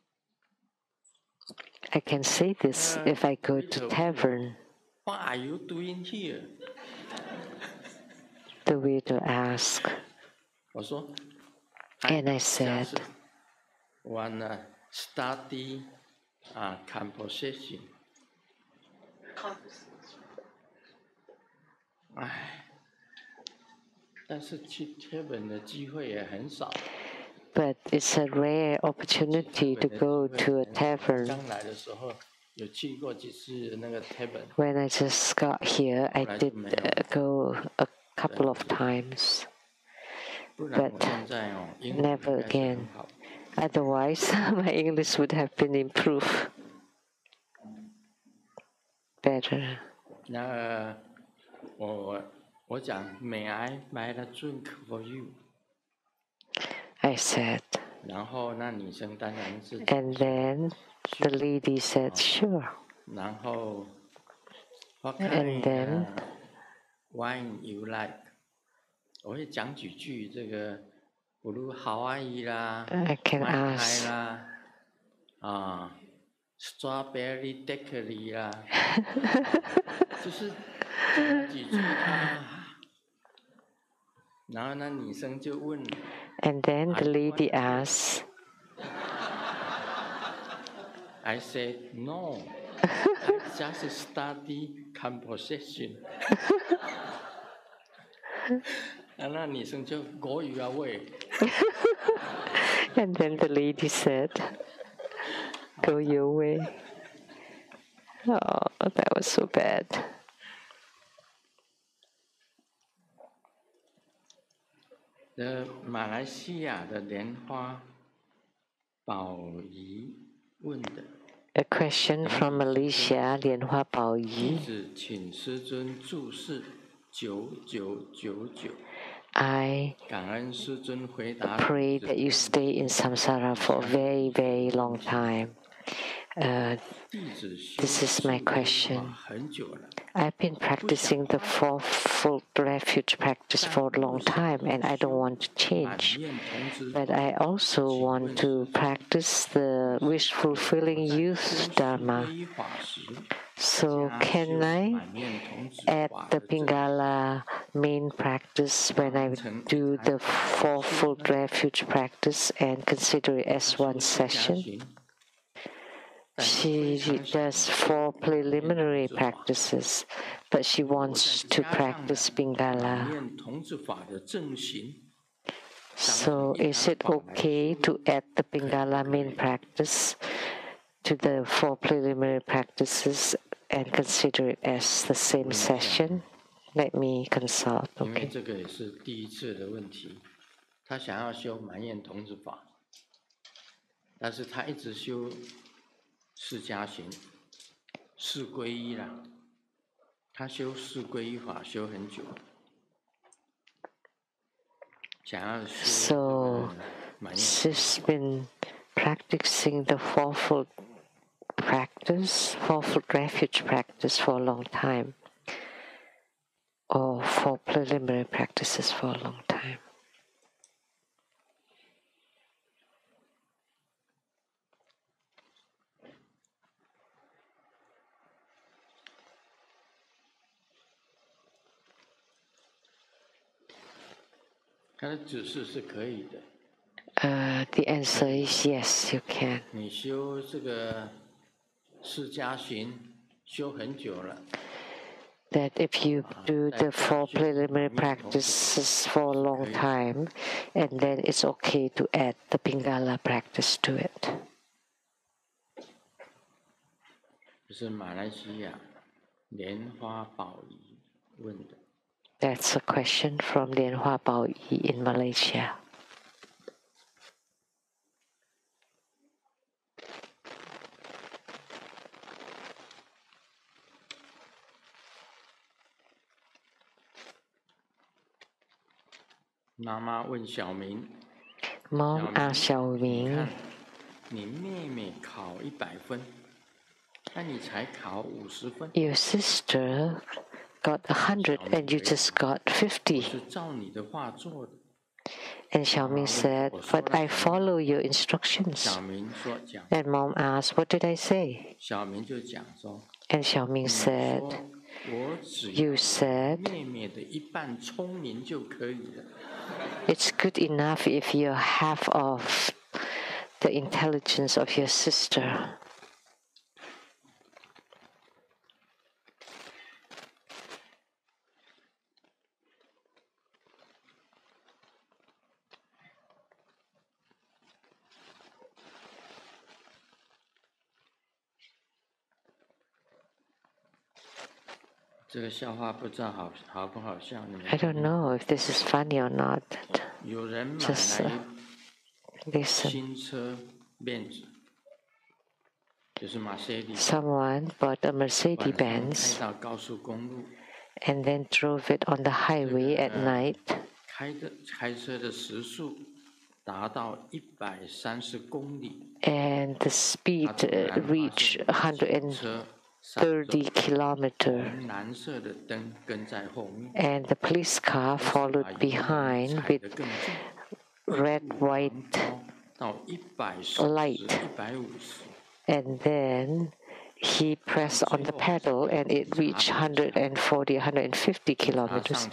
I can say this if I go to tavern. What are you doing here? The waiter asked. 我说 And I said, wanna study composition. 但是去 tavern 的机会也很少。But it's a rare opportunity to go to a tavern. 刚来的时候有去过几次那个 tavern. When I just got here, I did go a couple of times, but never again. Otherwise, my English would have been improved better. 那我讲 May I buy a drink for you? I said. 然后那女生当然是。And then the lady said, "Sure." 然后 And then wine you like? 我会讲几句这个 Blue Hawaii 啦 I can ask. 啦Strawberry Daiquiri 啦就是几句然后那女生就问 And then the lady asked. I said no. I just study composition. 那女生就 go your way. And then the lady said, "Go your way." Oh, that was so bad. 马来西亚的莲花宝仪问的。A question from Malaysia, Lianhua Baoyi. 请师尊注释9999。I pray that you stay in samsara for a very, very long time. This is my question. I've been practicing the fourth fourfold refuge practice for a long time, and I don't want to change. But I also want to practice the wish-fulfilling youth Dharma. So can I add the Pingala main practice when I do the fourfold refuge practice and consider it as one session? She does 4 preliminary practices, but she wants to practice Pingala. So is it okay to add the Pingala main practice to the 4 preliminary practices and consider it as the same session? Let me consult. Okay. 这个也是第一次的问题，他想要修满愿童子法，但是他一直修释迦行、四皈依啦，他修四皈依法修很久，想要修满愿。She's been practicing the fourfold refuge practice for a long time, or 4 preliminary practices for a long time. The answer is yes, you can. 你修这个释迦行修很久了。That if you do the 4 preliminary practices for a long time, and then it's okay to add the Pingala practice to it. 这是马来西亚莲花宝仪问的。That's a question from Lian Hua Bao Yi in Malaysia. Mama 问小明 Mom asked Xiaoming, 你妹妹考100分，那你才考50分。 Your sister got 100 and you just got 50. 是照你的话做的。 And Xiaoming said, but I follow your instructions. 小明说讲。 And Mom asked, what did I say? 小明就讲说。 And Xiaoming said, you said, 妹妹的一半聪明就可以了。 It's good enough if you're half of the intelligence of your sister. I don't know if this is funny or not. Just listen. Someone bought a Mercedes-Benz and then drove it on the highway at night. And the speed reached 130 kilometers. And the police car followed behind with red, white light. And then he pressed on the pedal and it reached 140, 150 kilometers.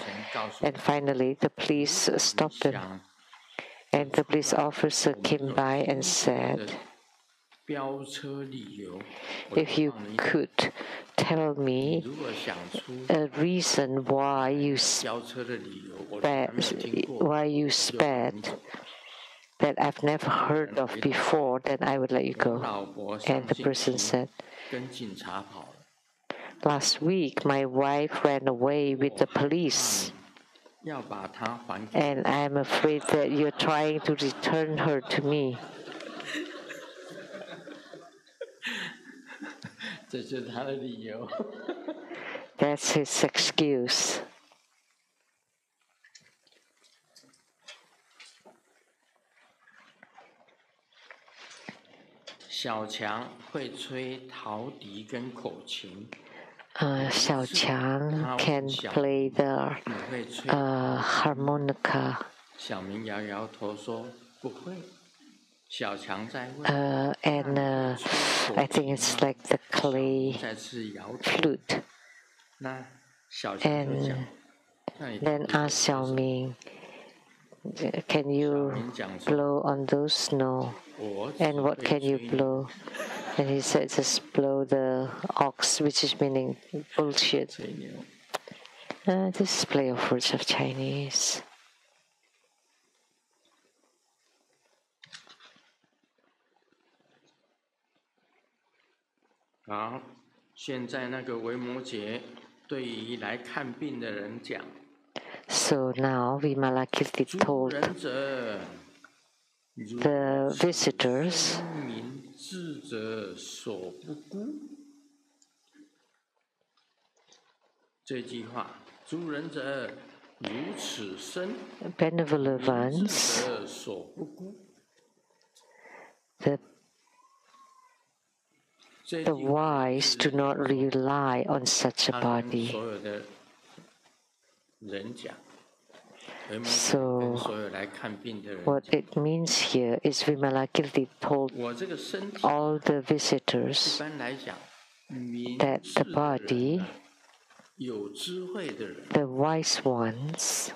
And finally, the police stopped him. And the police officer came by and said, if you could tell me a reason why you sped that I've never heard of before, then I would let you go. And the person said, last week my wife ran away with the police, and I'm afraid that you're trying to return her to me. That's his excuse. Xiao Qiang can play the harmonica. And I think it's like the clay flute. And then ask Xiaoming, can you blow on those? No. And what can you blow? And he said, just blow the ox, which is meaning bullshit. This is play of words of Chinese. 好，现在那个维摩诘对于来看病的人讲。So now Vimalakirti told the visitors, benevolent ones, the wise do not rely on such a body. So, what it means here is Vimalakirti told all the visitors that the body, the wise ones,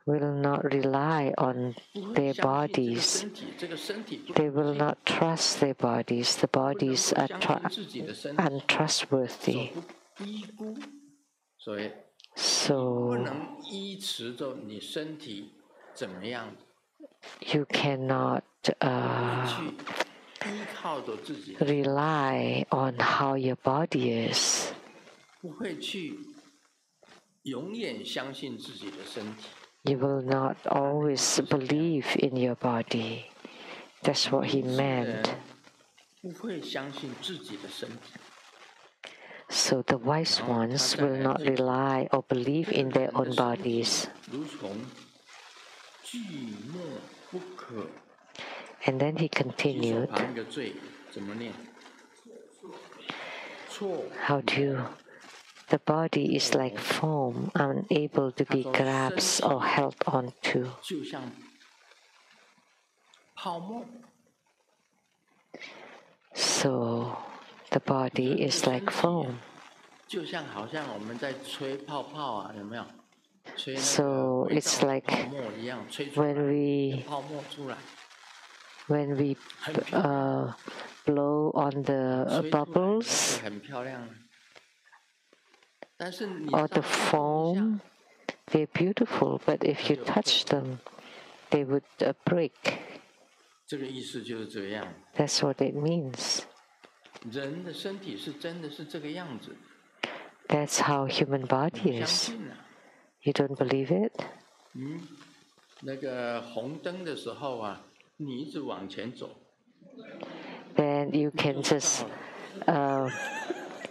will not rely on their bodies. They will not trust their bodies. The bodies are untrustworthy. So, you cannot rely on how your body is. You will not always believe in your body. That's what he meant. So the wise ones will not rely or believe in their own bodies. And then he continued, how do you... The body is like foam, unable to be grasped or held onto. So, the body is like foam. So, it's like when we blow on the bubbles, or the foam, they're beautiful, but if you touch them, they would break. That's what it means. That's how human body is. You don't believe it? Then you can just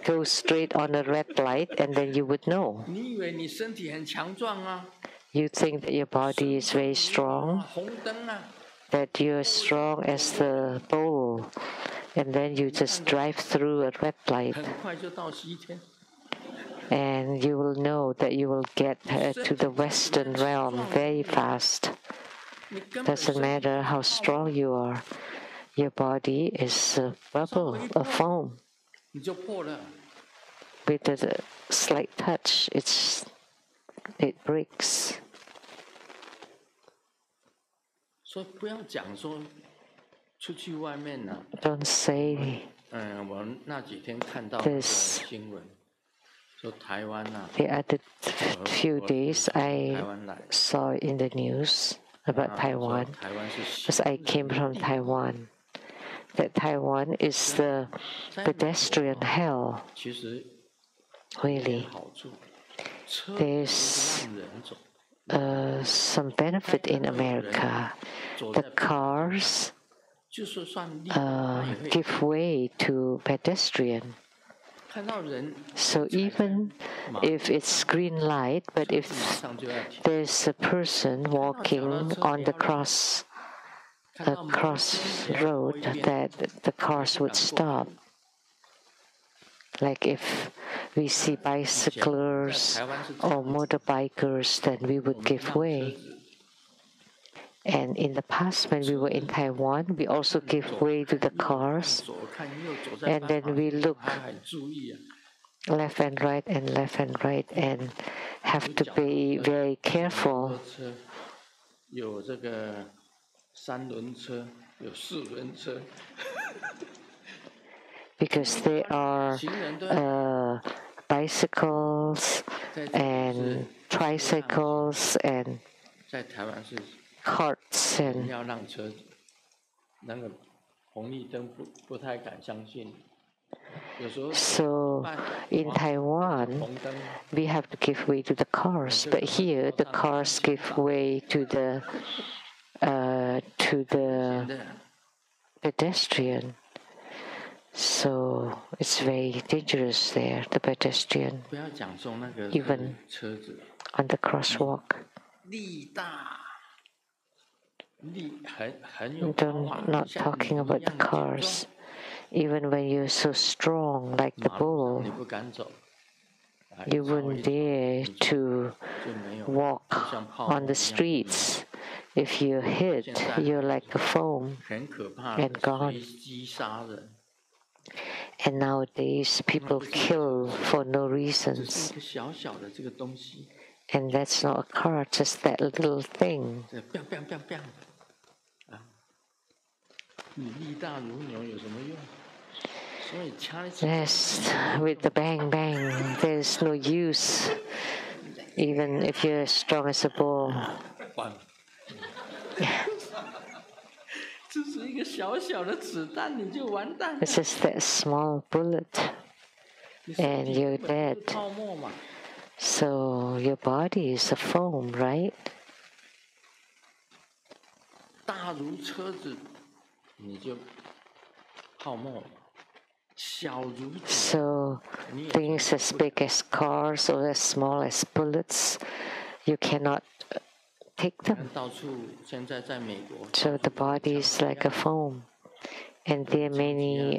go straight on a red light and then you would know. You think that your body is very strong, that you're strong as the bull, and then you just drive through a red light. And you will know that you will get to the Western realm very fast. Doesn't matter how strong you are. Your body is a bubble, a foam. With a slight touch, it breaks. Don't say this. The other few days I saw in the news about Taiwan, because I came from Taiwan, that Taiwan is the pedestrian hell. Really. There's some benefit in America. The cars give way to pedestrian. So even if it's green light, but if there's a person walking on the cross a crossroad that the cars would stop. Like if we see bicyclers or motorbikers, then we would give way. And in the past, when we were in Taiwan, we also give way to the cars. And then we look left and right and left and right and have to be very careful. Because there are bicycles and tricycles and carts and so in Taiwan we have to give way to the cars, but here the cars give way to the pedestrian. So it's very dangerous there, the pedestrian, even on the crosswalk. Not talking about the cars. Even when you're so strong like the bull, you wouldn't dare to walk on the streets. If you're hit, you're like a foam and gone. And nowadays, people kill for no reasons. And that's not a car, just that little thing. Yes, with the bang bang, there's no use, even if you're as strong as a bull. It's just that small bullet, and you're dead. So your body is a foam, right? So things as big as cars or as small as bullets, you cannot take them. So the body is like a foam. And there are many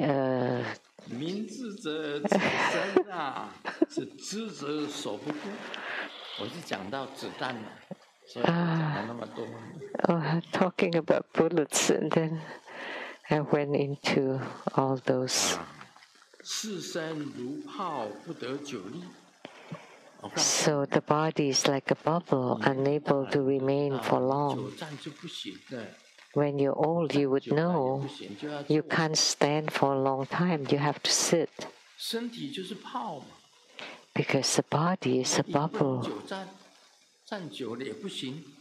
talking about bullets, and then I went into all those. So the body is like a bubble, unable to remain for long. When you're old, you would know you can't stand for a long time. You have to sit. Because the body is a bubble.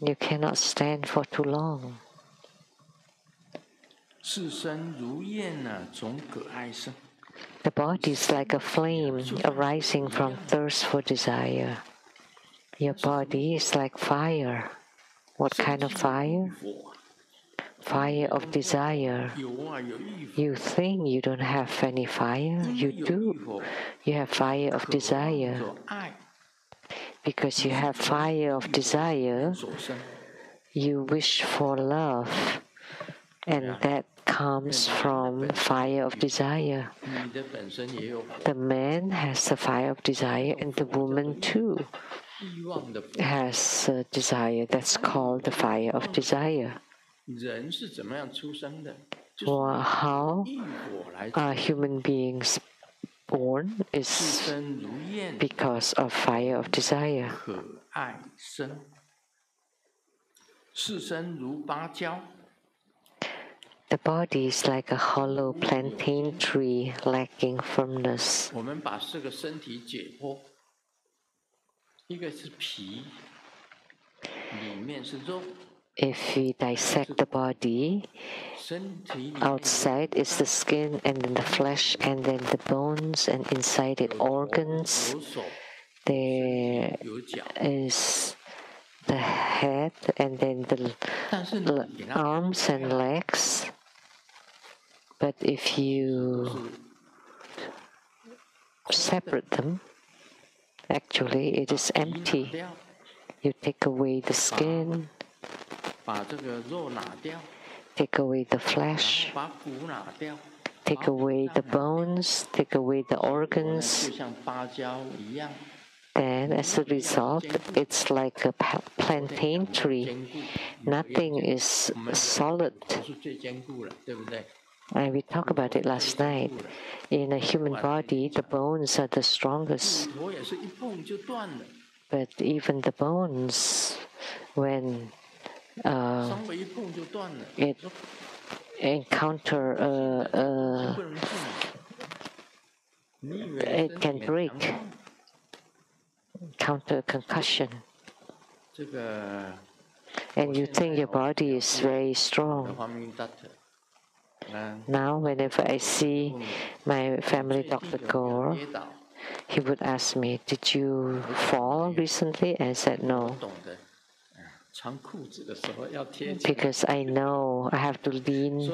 You cannot stand for too long. The body is like a flame arising from thirst for desire. Your body is like fire. What kind of fire? Fire of desire. You think you don't have any fire? You do. You have fire of desire. Because you have fire of desire, you wish for love. And that comes from fire of desire. The man has the fire of desire, and the woman too has a desire. That's called the fire of desire. Well, how are human beings born is because of fire of desire. The body is like a hollow plantain tree lacking firmness. If we dissect the body, outside is the skin and then the flesh and then the bones and inside it organs. There is the head and then the arms and legs. But if you separate them, actually it is empty. You take away the skin, take away the flesh, take away the bones, take away the organs. Then, as a result, it's like a plantain tree. Nothing is solid. And we talked about it last night. In a human body, the bones are the strongest. But even the bones, when it encounter it can break, counter concussion. And you think your body is very strong. Now, whenever I see my family doctor go, he would ask me, "Did you fall recently?" I said, "No." Because I know I have to lean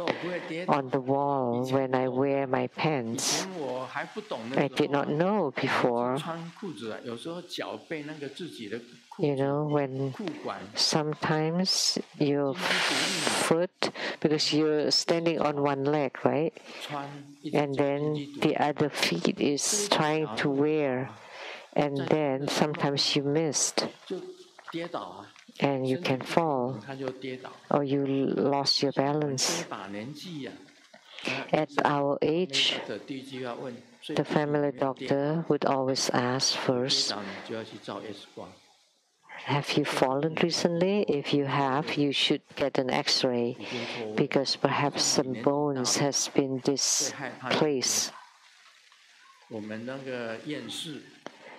on the wall when I wear my pants. I did not know before. You know, when sometimes your foot, because you're standing on one leg, right? And then the other feet is trying to wear. And then sometimes you missed. And you can fall, or you lost your balance. At our age, the family doctor would always ask first, "Have you fallen recently? If you have, you should get an X-ray, because perhaps some bones has been displaced."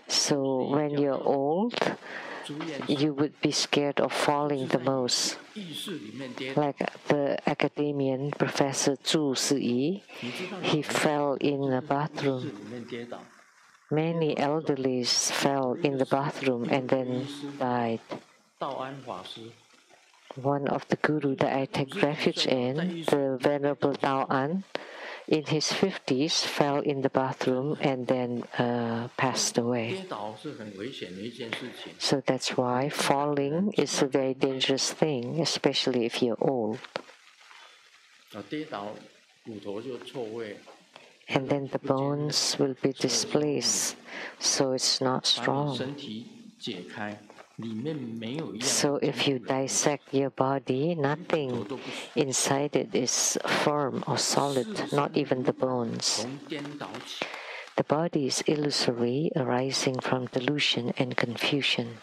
So when you're old, you would be scared of falling the most. Like the academician Professor Zhu Siyi, he fell in a bathroom. Many elderlies fell in the bathroom and then died. One of the guru that I take refuge in, the Venerable Daoan, in his 50s, fell in the bathroom and then passed away. So that's why falling is a very dangerous thing, especially if you're old. And then the bones will be displaced, so it's not strong. So if you dissect your body, nothing inside it is firm or solid, not even the bones. The body is illusory, arising from delusion and confusion.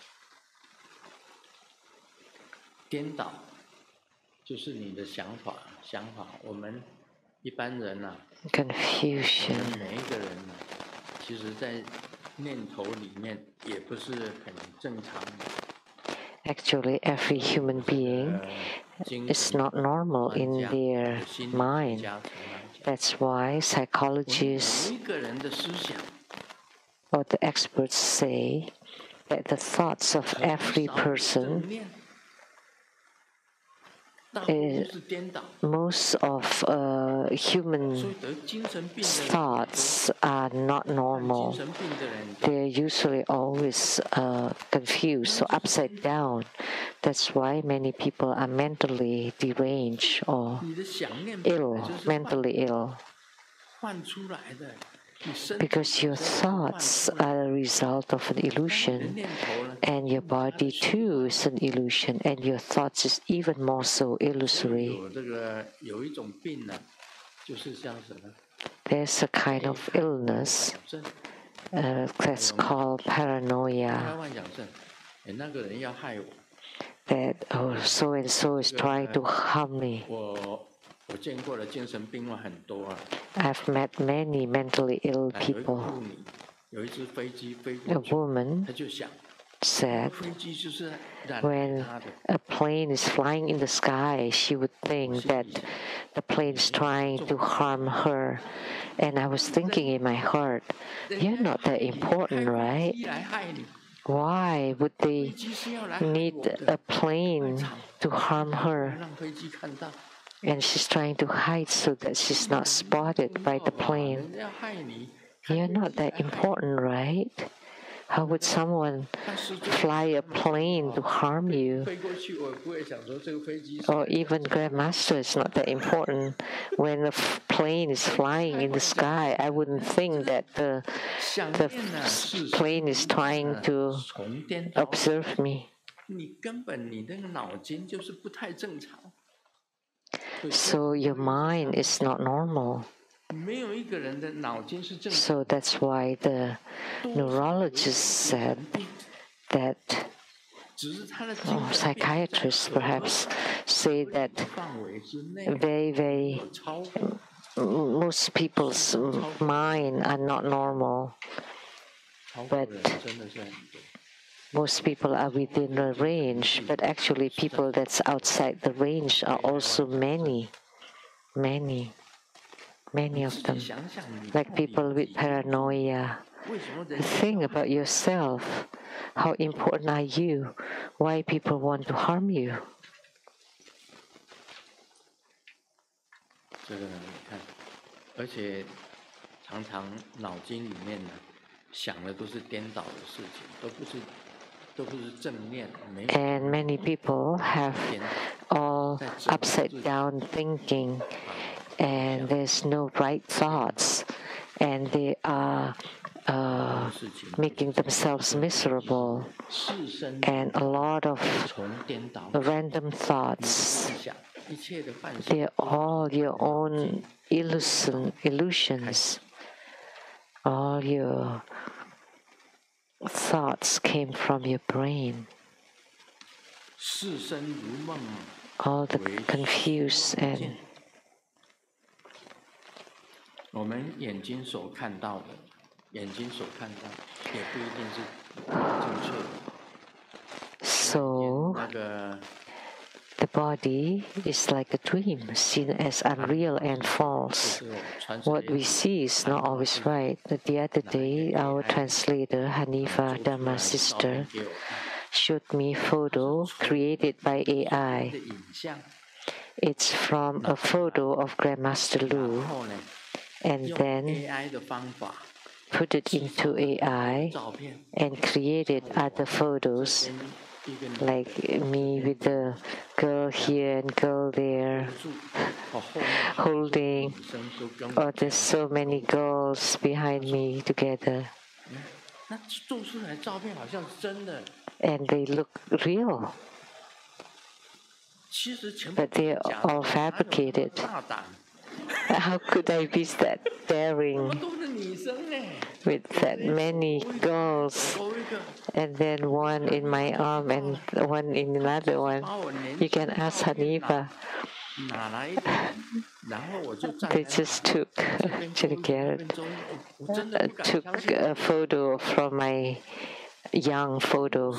Confusion. Actually, every human being is not normal in their mind. That's why psychologists or the experts say that the thoughts of every person, most of human thoughts are not normal. They're usually always confused or upside down. That's why many people are mentally deranged or ill, mentally ill. Because your thoughts are a result of an illusion, and your body too is an illusion, and your thoughts is even more so illusory. There's a kind of illness that's called paranoia. That, oh, so-and-so is trying to harm me. I've met many mentally ill people. A woman said when a plane is flying in the sky, she would think that the plane is trying to harm her. And I was thinking in my heart, you're not that important, right? Why would they need a plane to harm her? And she's trying to hide so that she's not spotted by the plane. You're not that important, right? How would someone fly a plane to harm you? Or even Grandmaster is not that important. When a plane is flying in the sky, I wouldn't think that the plane is trying to observe me. So your mind is not normal. So that's why the neurologist said that, or psychiatrists perhaps say that most people's mind are not normal, but most people are within the range, but actually people that's outside the range are also many of them, like people with paranoia. Think about yourself. How important are you? Why people want to harm you? And many people have all upside down thinking, and there's no right thoughts, and they are making themselves miserable, and a lot of random thoughts. They're all your own illusions. All your thoughts came from your brain. All the confused and so the body is like a dream, seen as unreal and false. What we see is not always right. The other day, our translator, Hanifa Dhamma sister, showed me a photo created by AI. It's from a photo of Grandmaster Lu, and then put it into AI and created other photos, like me with the girl here and girl there, holding, or there's so many girls behind me together. And they look real, but they're all fabricated. How could I be that daring with that many girls, and then one in my arm and one in another one? You can ask Hanifa. They just took a photo from my young photo.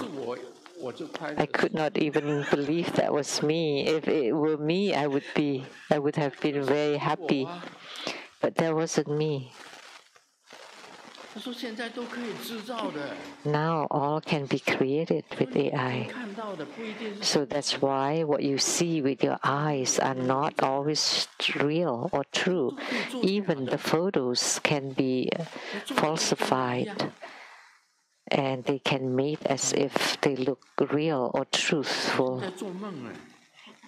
I could not even believe that was me. If it were me, I would have been very happy. But that wasn't me. Now all can be created with AI. So that's why what you see with your eyes are not always real or true. Even the photos can be falsified, and they can make as if they look real or truthful,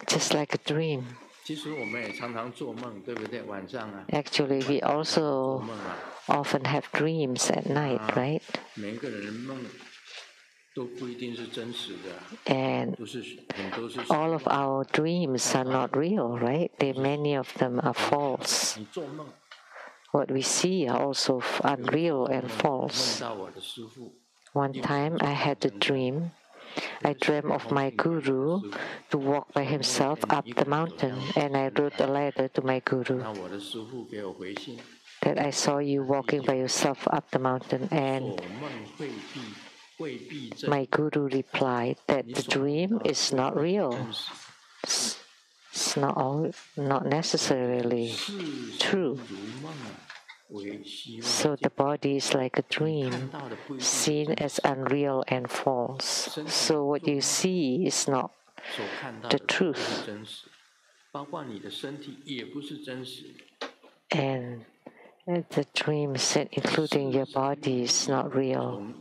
just like a dream. Actually, we also often have dreams at night, right? And all of our dreams are not real, right? Many of them are false. What we see are also unreal and false. One time I had a dream. I dreamt of my guru to walk by himself up the mountain, and I wrote a letter to my guru that I saw you walking by yourself up the mountain, and my guru replied that the dream is not real. It's not necessarily true. So the body is like a dream, seen as unreal and false. So what you see is not the truth. And The dream said, including your body, is not real.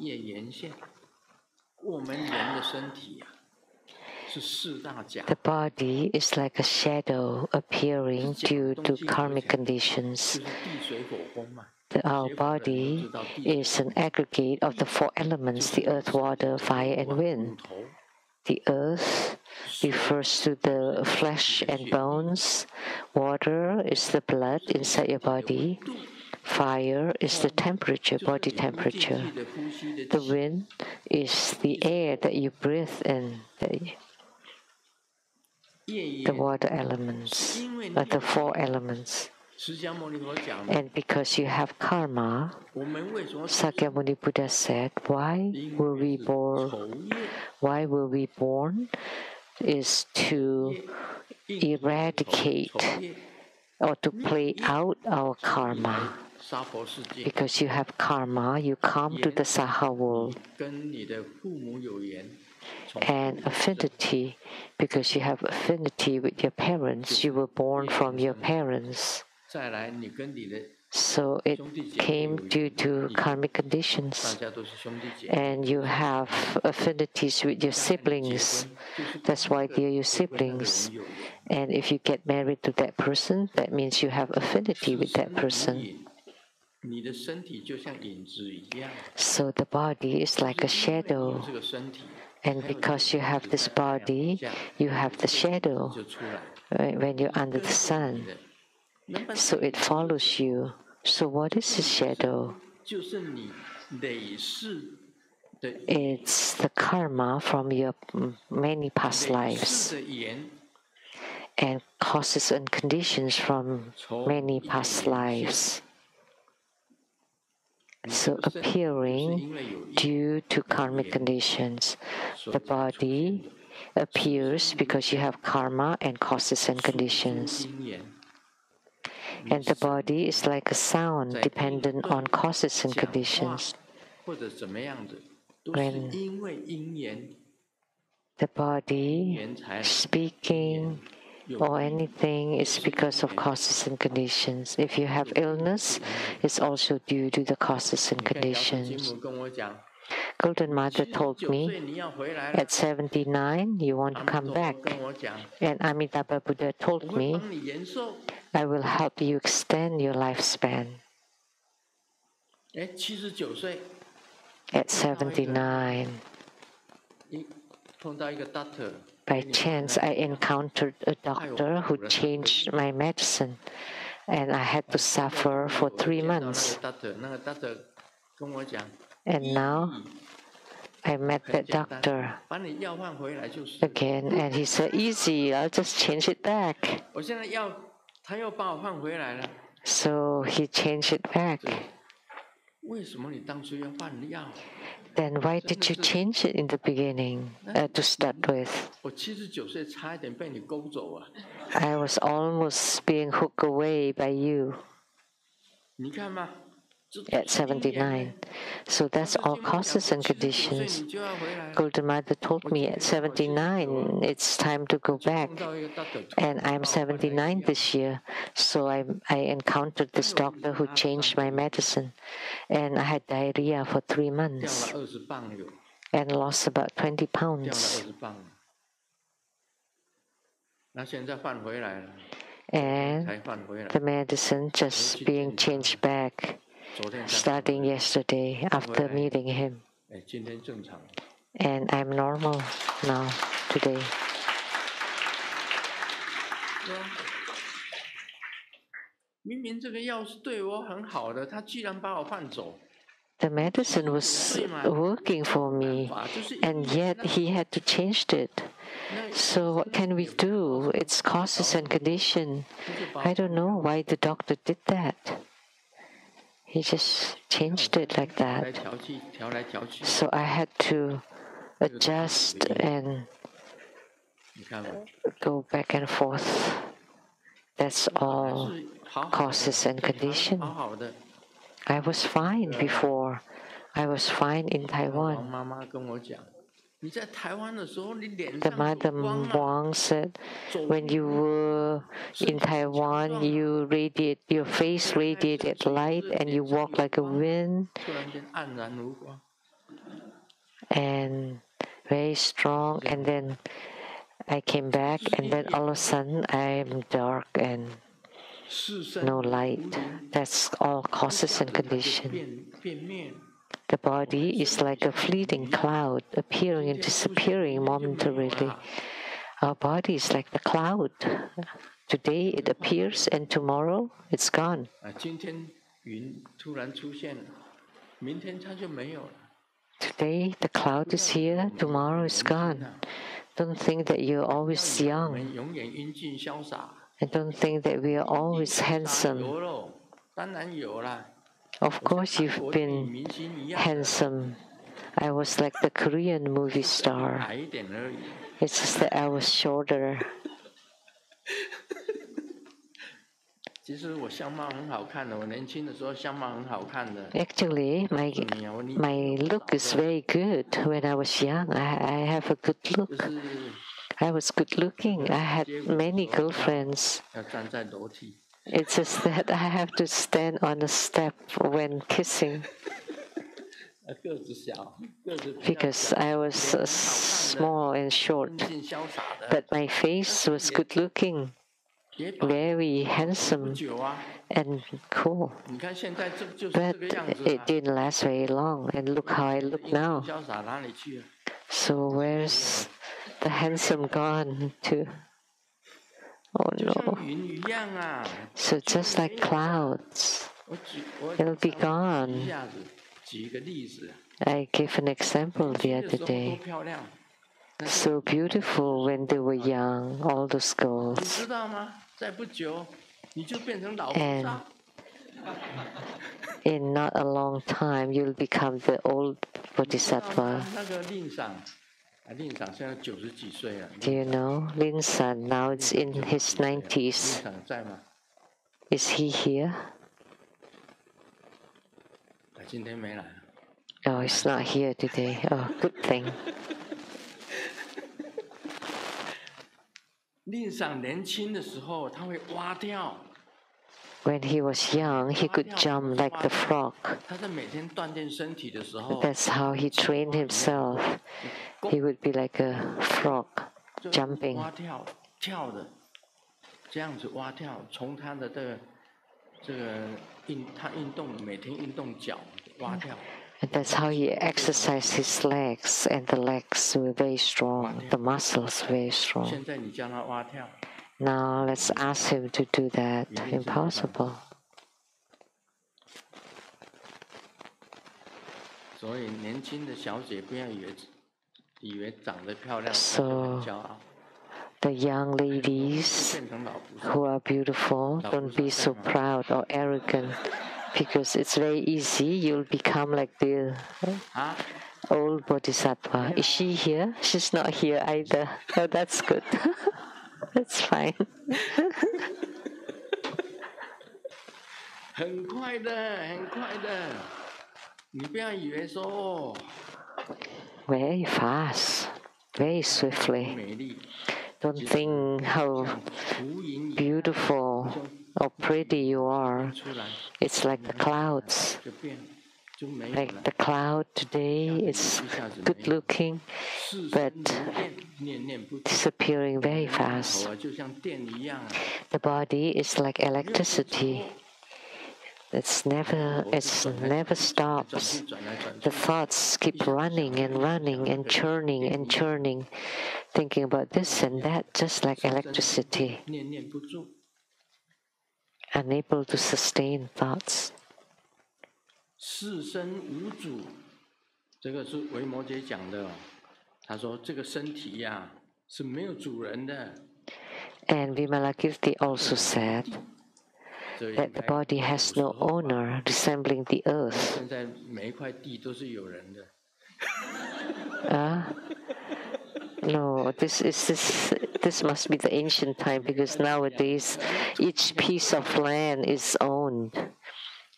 The body is like a shadow appearing due to karmic conditions. Our body is an aggregate of the four elements: the earth, water, fire, and wind. The earth refers to the flesh and bones. Water is the blood inside your body. Fire is the temperature, body temperature. The wind is the air that you breathe in, the water elements, the four elements. And because you have karma, Sakyamuni Buddha said, why were we born? Why were we born? Is to eradicate or to play out our karma. Because you have karma, you come to the Saha world. And affinity, because you have affinity with your parents, you were born from your parents. So it came due to karmic conditions. And you have affinities with your siblings. That's why they are your siblings. And if you get married to that person, that means you have affinity with that person. So the body is like a shadow. And because you have this body, you have the shadow when you're under the sun. So it follows you. So what is the shadow? It's the karma from your many past lives and causes and conditions from many past lives. So appearing due to karmic conditions, the body appears because you have karma and causes and conditions. And the body is like a sound dependent on causes and conditions. When the body speaking or anything is because of causes and conditions. If you have illness, it's also due to the causes and conditions. Golden Mother told me, at 79, you want to come back. And Amitabha Buddha told me, I will help you extend your lifespan. At 79, by chance, I encountered a doctor who changed my medicine, and I had to suffer for 3 months. And now, I met that doctor again, and he said, easy, I'll just change it back. So he changed it back. Then why did you change it in the beginning to start with? I was almost being hooked away by you at 79. So that's all causes and conditions. Golden Mother told me at 79, it's time to go back. And I'm 79 this year. So I encountered this doctor who changed my medicine. And I had diarrhea for 3 months and lost about 20 pounds. And the medicine just being changed back starting yesterday after meeting him. And I'm normal now, today. The medicine was working for me, and yet he had to change it. So what can we do? It's causes and condition. I don't know why the doctor did that. He just changed it like that. So I had to adjust and go back and forth. That's all causes and condition. I was fine before. I was fine in Taiwan. The Madam Wang said, when you were in Taiwan, your face radiated light and you walk like a wind and very strong. And then I came back and then all of a sudden I'm dark and no light. That's all causes and condition. The body is like a fleeting cloud, appearing and disappearing momentarily. Our body is like the cloud. Today it appears and tomorrow it's gone. Today the cloud is here, tomorrow is gone. Don't think that you're always young. And don't think that we are always handsome. Of course you've been handsome. I was like the Korean movie star. It's just that I was shorter. Actually, my look is very good. When I was young, I have a good look. I was good looking. I had many girlfriends. It's just that I have to stand on a step when kissing. Because I was small and short. But my face was good looking, very handsome and cool. But it didn't last very long. And look how I look now. So where's the handsome gone to? Oh no. So just like clouds, it'll be gone. I gave an example the other day. So beautiful when they were young, all those girls. And in not a long time, you'll become the old Bodhisattva. Do you know? Lin San, now it's in his 90s. Is he here? Oh, he's not here today. Oh, good thing. When he was young, he could jump like the frog. That's how he trained himself. He would be like a frog, jumping. And that's how he exercised his legs, and the legs were very strong, the muscles very strong. Now let's ask him to do that. Impossible. So the young ladies who are beautiful, don't be so proud or arrogant, because it's very easy. You'll become like the old Bodhisattva. Is she here? She's not here either. Oh, that's good. That's fine. Very fast, very swiftly. Don't think how beautiful or pretty you are. It's like the clouds. Like the cloud today is good looking, but disappearing very fast. The body is like electricity. It never stops. The thoughts keep running and running and churning, thinking about this and that, just like electricity. Unable to sustain thoughts. And Vimalakirti also said that the body has no owner, resembling the earth. No, this must be the ancient time, because nowadays each piece of land is owned,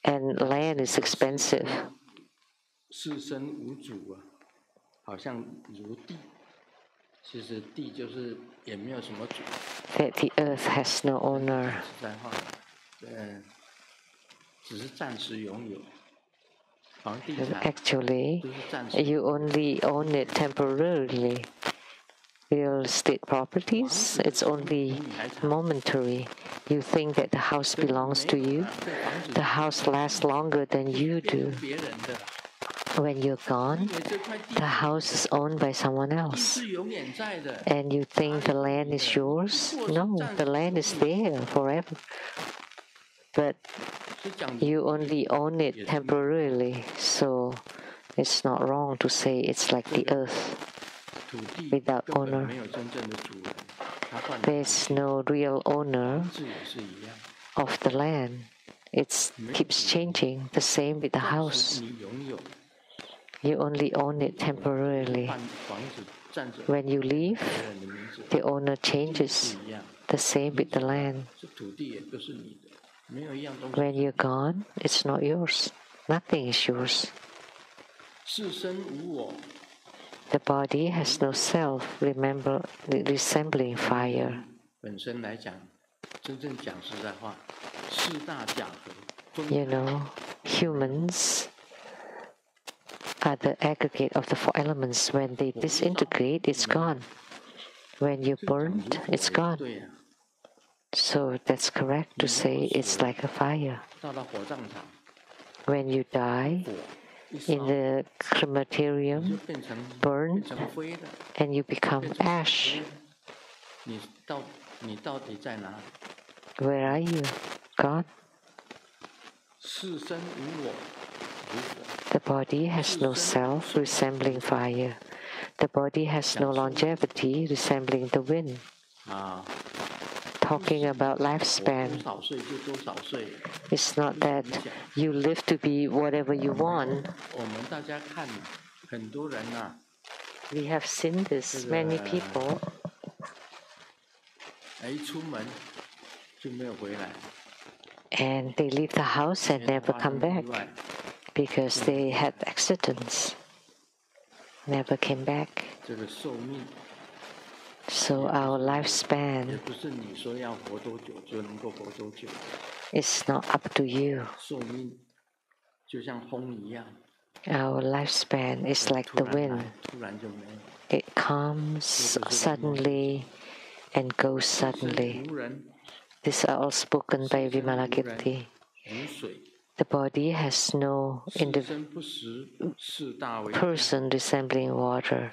and land is expensive. that the earth has no owner. Actually, you only own it temporarily. Real estate properties, it's only momentary. You think that the house belongs to you. The house lasts longer than you do. When you're gone, the house is owned by someone else. And you think the land is yours? No, the land is there forever. But you only own it temporarily, so it's not wrong to say it's like the earth without owner. There's no real owner of the land. It keeps changing, the same with the house. You only own it temporarily. When you leave, the owner changes, the same with the land. When you're gone, it's not yours. Nothing is yours. The body has no self, resembling fire. You know, humans are the aggregate of the four elements. When they disintegrate, it's gone. When you burned, it's gone. So that's correct to say it's like a fire. When you die, in the crematorium, burn, and you become ash. Where are you? God? The body has no self, resembling fire. The body has no longevity, resembling the wind. Talking about lifespan, it's not that you live to be whatever you want. We have seen this, many people. And they leave the house and never come back because they had accidents. Never came back. So our lifespan is not up to you. Our lifespan is like the wind. It comes suddenly and goes suddenly. These are all spoken by Vimalakirti. The body has no person resembling water.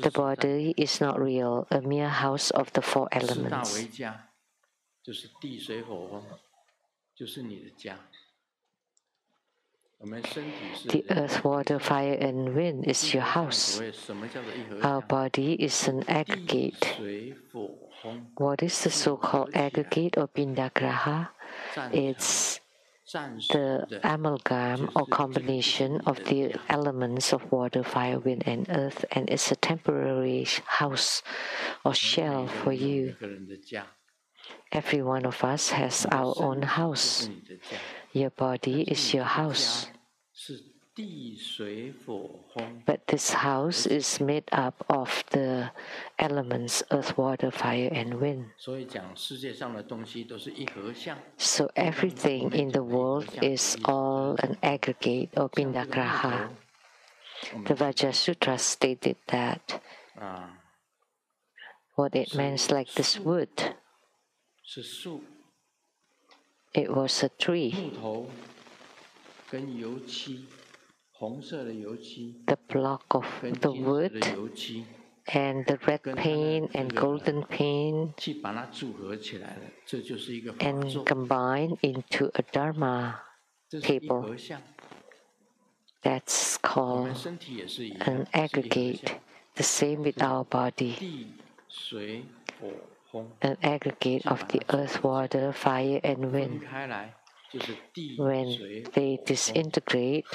The body is not real, a mere house of the four elements. The earth, water, fire, and wind is your house. Our body is an aggregate. What is the so-called aggregate or pindagraha? It's the amalgam or combination of the elements of water, fire, wind, and earth, and it's a temporary house or shell for you. Every one of us has our own house. Your body is your house. But this house is made up of the elements earth, water, fire, and wind. So everything in the world is all an aggregate or pindagraha. The Vajra Sutra stated that what it means like this wood. It was a tree. The block of the wood and the red paint and golden paint and combined into a dharma table. That's called an aggregate. The same with our body. An aggregate of the earth, water, fire, and wind. When they disintegrate,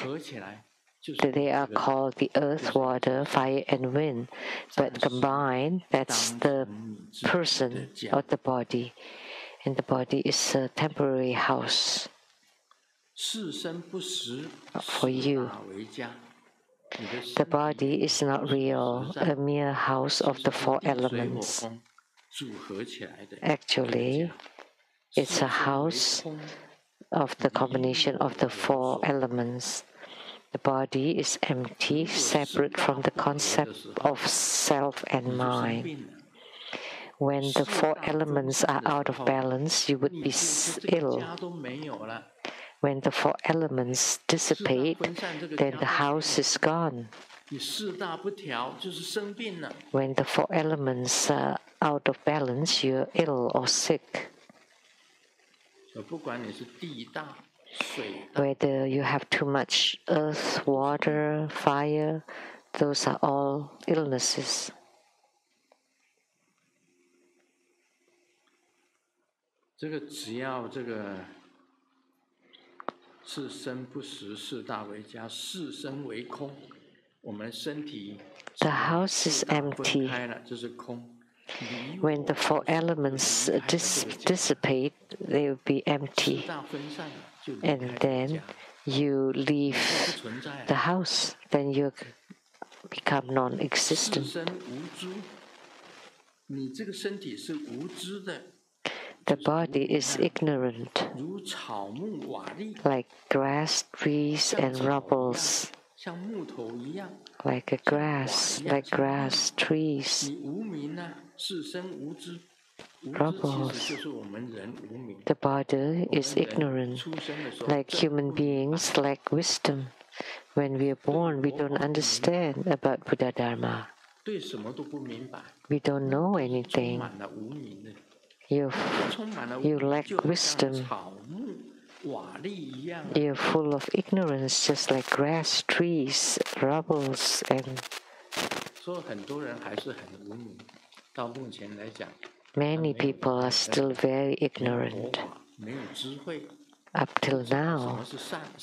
they are called the earth, water, fire, and wind. But combined, that's the person or the body. And the body is a temporary house for you. The body is not real, a mere house of the four elements. Actually, it's a house of the combination of the four elements. The body is empty, separate from the concept of self and mind. When the four elements are out of balance, you would be ill. When the four elements dissipate, then the house is gone. When the four elements are out of balance, you're ill or sick. Whether you have too much earth, water, fire, those are all illnesses. The house is empty. When the four elements dissipate, they will be empty. And then you leave the house, then you become non-existent. The body is ignorant, like grass, trees, and rubbles. Like grass, trees, rubbles. The body is ignorant, like human beings lack wisdom. When we are born, we don't understand about Buddha Dharma. We don't know anything. You lack wisdom. You're full of ignorance, just like grass, trees, rubbles, and many people are still very ignorant. Up till now,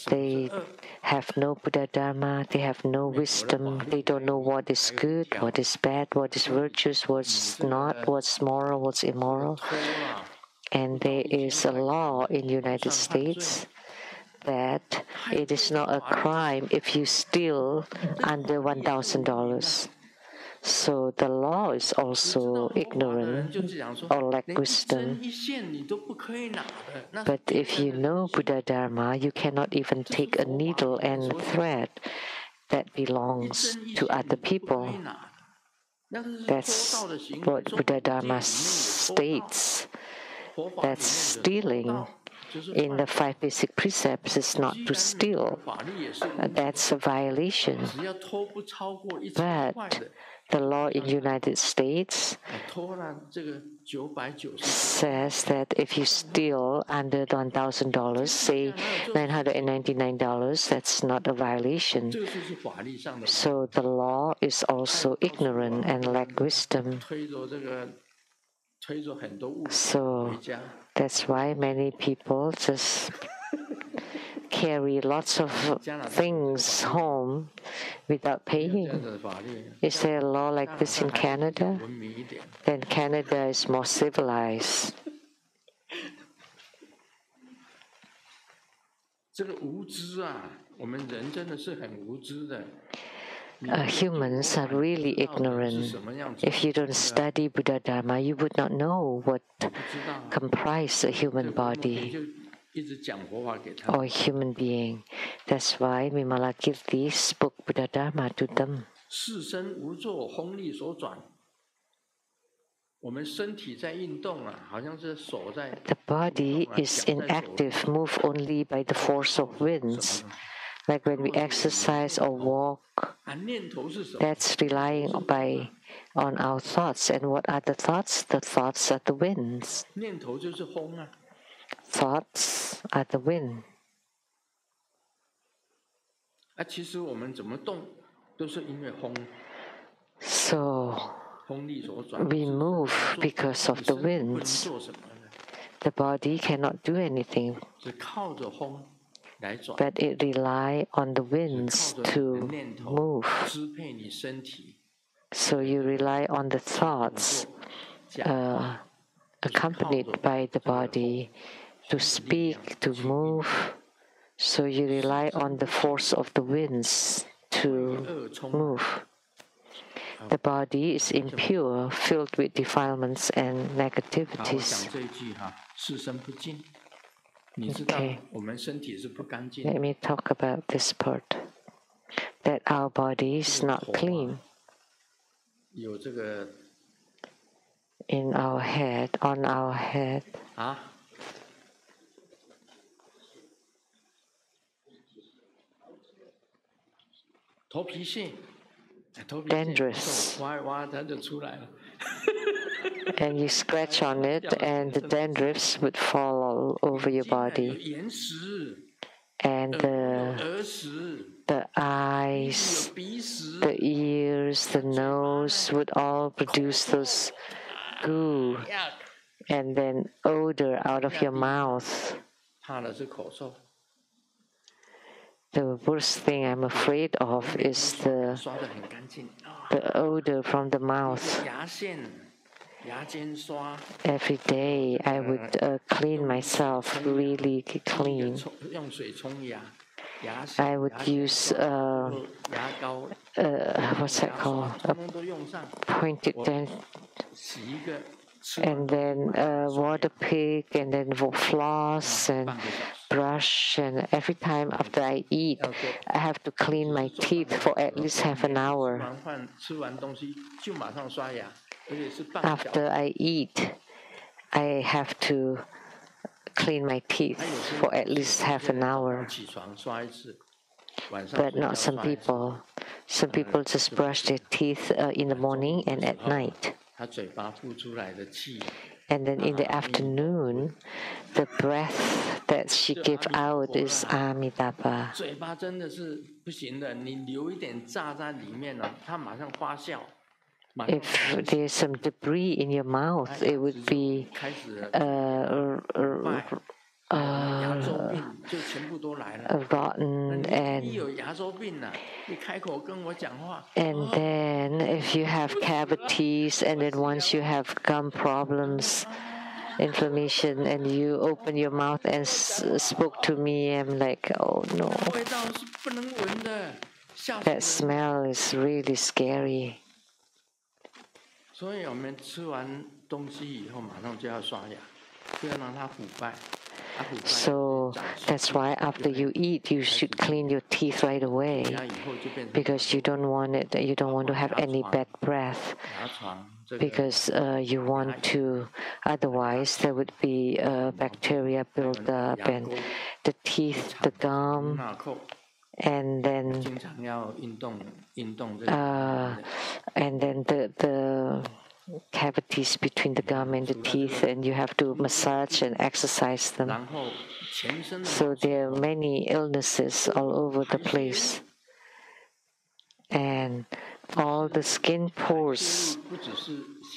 they have no Buddha Dharma, they have no wisdom, they don't know what is good, what is bad, what is virtuous, what's not, what's moral, what's immoral. And there is a law in the United States that it is not a crime if you steal under $1,000. So the law is also ignorant or lack wisdom. But if you know Buddha Dharma, you cannot even take a needle and a thread that belongs to other people. That's what Buddha Dharma states. That's stealing. In the 5 basic precepts, is not to steal. That's a violation. But the law in the United States says that if you steal under $1,000, say $999, that's not a violation. So the law is also ignorant and lack wisdom. So that's why many people just carry lots of things home without paying. Is there a law like this in Canada? Then Canada is more civilized. Humans are really ignorant. If you don't study Buddha Dharma, you would not know what comprises a human body or a human being. That's why Vimalakirti spoke Buddha Dharma to them. The body is inactive, moved only by the force of winds. Like when we exercise or walk, that's relying on our thoughts. And what are the thoughts? The thoughts are the winds. Thoughts are the wind. So we move because of the winds. The body cannot do anything, but it relies on the winds to move. So you rely on the thoughts accompanied by the body to speak, to move. So you rely on the force of the winds to move. The body is impure, filled with defilements and negativities. Okay. Let me talk about this part. That our body is not clean. In our head, on our head. Dandruffs. And you scratch on it, and the dandruffs would fall all over your body. And the eyes, the ears, the nose would all produce those goo and then odor out of your mouth. The worst thing I'm afraid of is the odor from the mouth. Every day I would clean myself really clean. I would use what's that called? A pointed dent, and then water pick, and then floss and brush. And every time after I eat, I have to clean my teeth for at least half an hour. After I eat, I have to clean my teeth for at least half an hour. But not some people. Some people just brush their teeth in the morning and at night. And then in the afternoon, the breath that she gives out is Amitabha. If there's some debris in your mouth, it would be rotten, and then if you have cavities, and then once you have gum problems, inflammation, and you open your mouth and spoke to me, I'm like, oh no, that smell is really scary. So that's why after you eat, you should clean your teeth right away, because you don't want it. You don't want to have any bad breath, because you want to. Otherwise, there would be bacteria build up, and the teeth, the gum, and then the cavities between the gum and the teeth, and you have to massage and exercise them. So there are many illnesses all over the place. And all the skin pores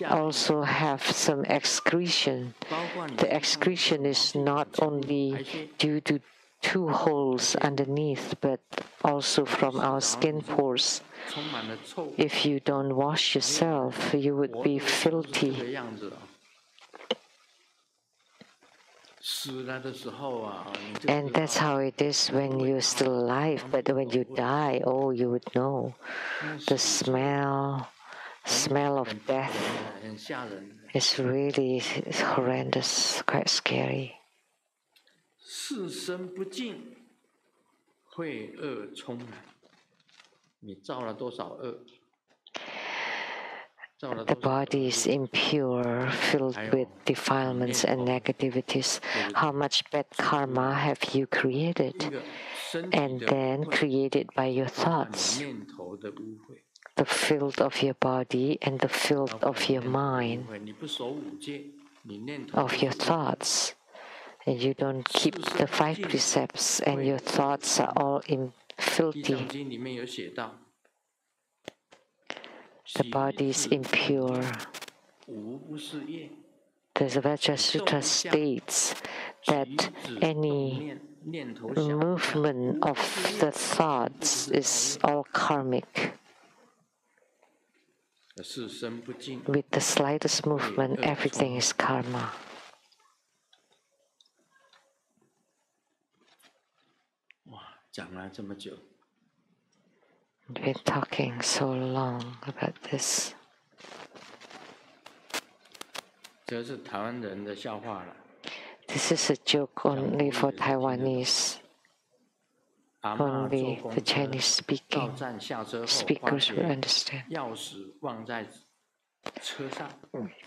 also have some excretion. The excretion is not only due to 2 holes underneath, but also from our skin pores. If you don't wash yourself, you would be filthy. And that's how it is when you're still alive. But when you die, oh, you would know. The smell of death is really horrendous, quite scary. The body is impure, filled with defilements and negativities. How much bad karma have you created? And then created by your thoughts. The filth of your body and the filth of your mind, of your thoughts. And you don't keep the 5 precepts, and your thoughts are all filthy. The body is impure. The Vajra Sutra states that any movement of the thoughts is all karmic. With the slightest movement, everything is karma. We've been talking so long about this. 这是台湾人的笑话了。 This is a joke only for Taiwanese. Only the Chinese speakers will understand.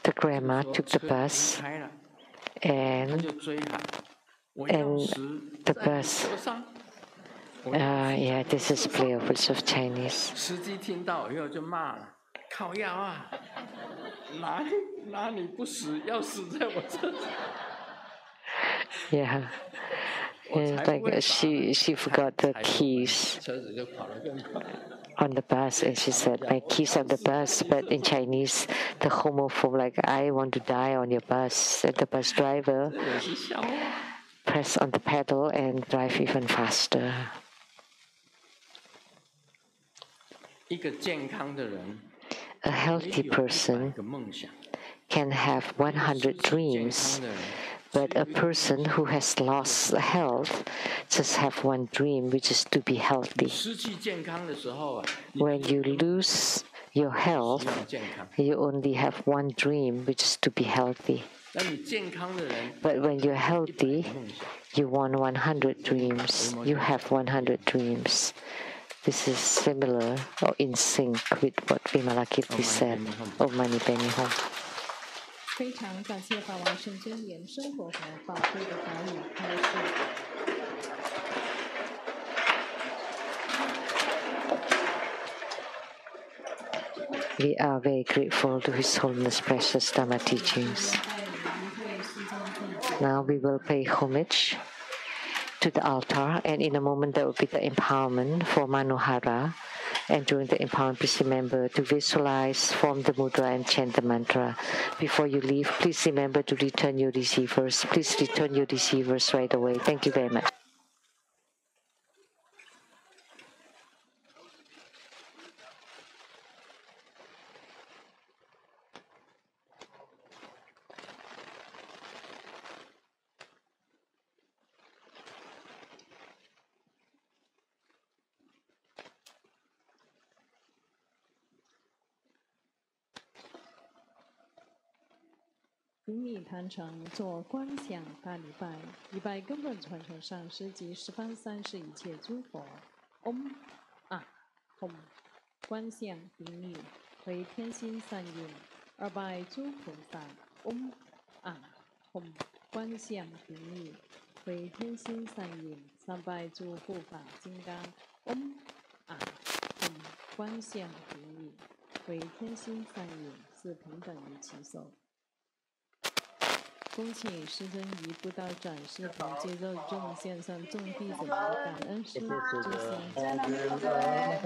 The grandma took the bus and the bus. Yeah, this is playful of Chinese. 司机听到以后就骂了：“靠腰啊，哪里不死，要死在我这里。” Yeah. It's like she forgot the keys on the bus, and she said, "My keys on the bus." But in Chinese, the homophobe like, "I want to die on your bus." And the bus driver press on the pedal and drive even faster. 一个健康的人 A healthy person can have 100 dreams, but a person who has lost health just have one dream, which is to be healthy. When you lose your health, you only have one dream, which is to be healthy. But when you're healthy, you want 100 dreams. You have 100 dreams. This is similar or in sync with what Vimalakirti said. Om Mani Padme Hum. 非常感谢法王圣真言生活和宝贵的法语开示。We are very grateful to His Holiness precious Dhamma teachings. Now we will pay homage to the altar, and in a moment there will be the empowerment for Manohara. And during the empowerment, please remember to visualize, form the mudra, and chant the mantra. Before you leave, please remember to return your receivers. Please return your receivers right away. Thank you very much.顶礼坛城做观想大礼拜，礼拜根本传承上师及十方三世一切诸佛。嗡啊吽，观想顶礼为天心散运，二拜诸菩萨。嗡啊吽，观想顶礼为天心散运，三拜诸护法金刚。嗡啊吽，观想顶礼为天心散运，四平等于其手。恭请师尊移步道展示佛接肉众线上众弟子们感恩师诸行。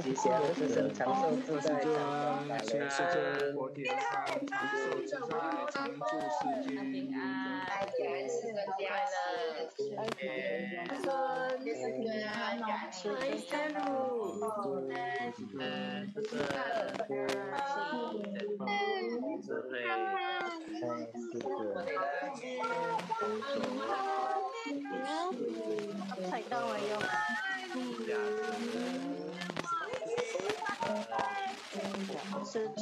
吉祥自身长寿自在，谢师尊，佛体安康，长寿自在，常住世间，平安，感恩师尊快乐，师尊，师尊平安哦，师尊加入，师尊，师尊，太高了哟。师尊，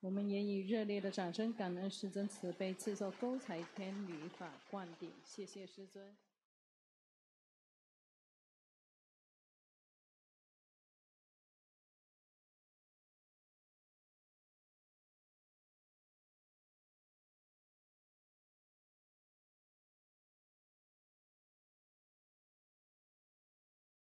我们也以热烈的掌声感恩师尊慈悲赐受勾才天女法灌顶，谢谢师尊。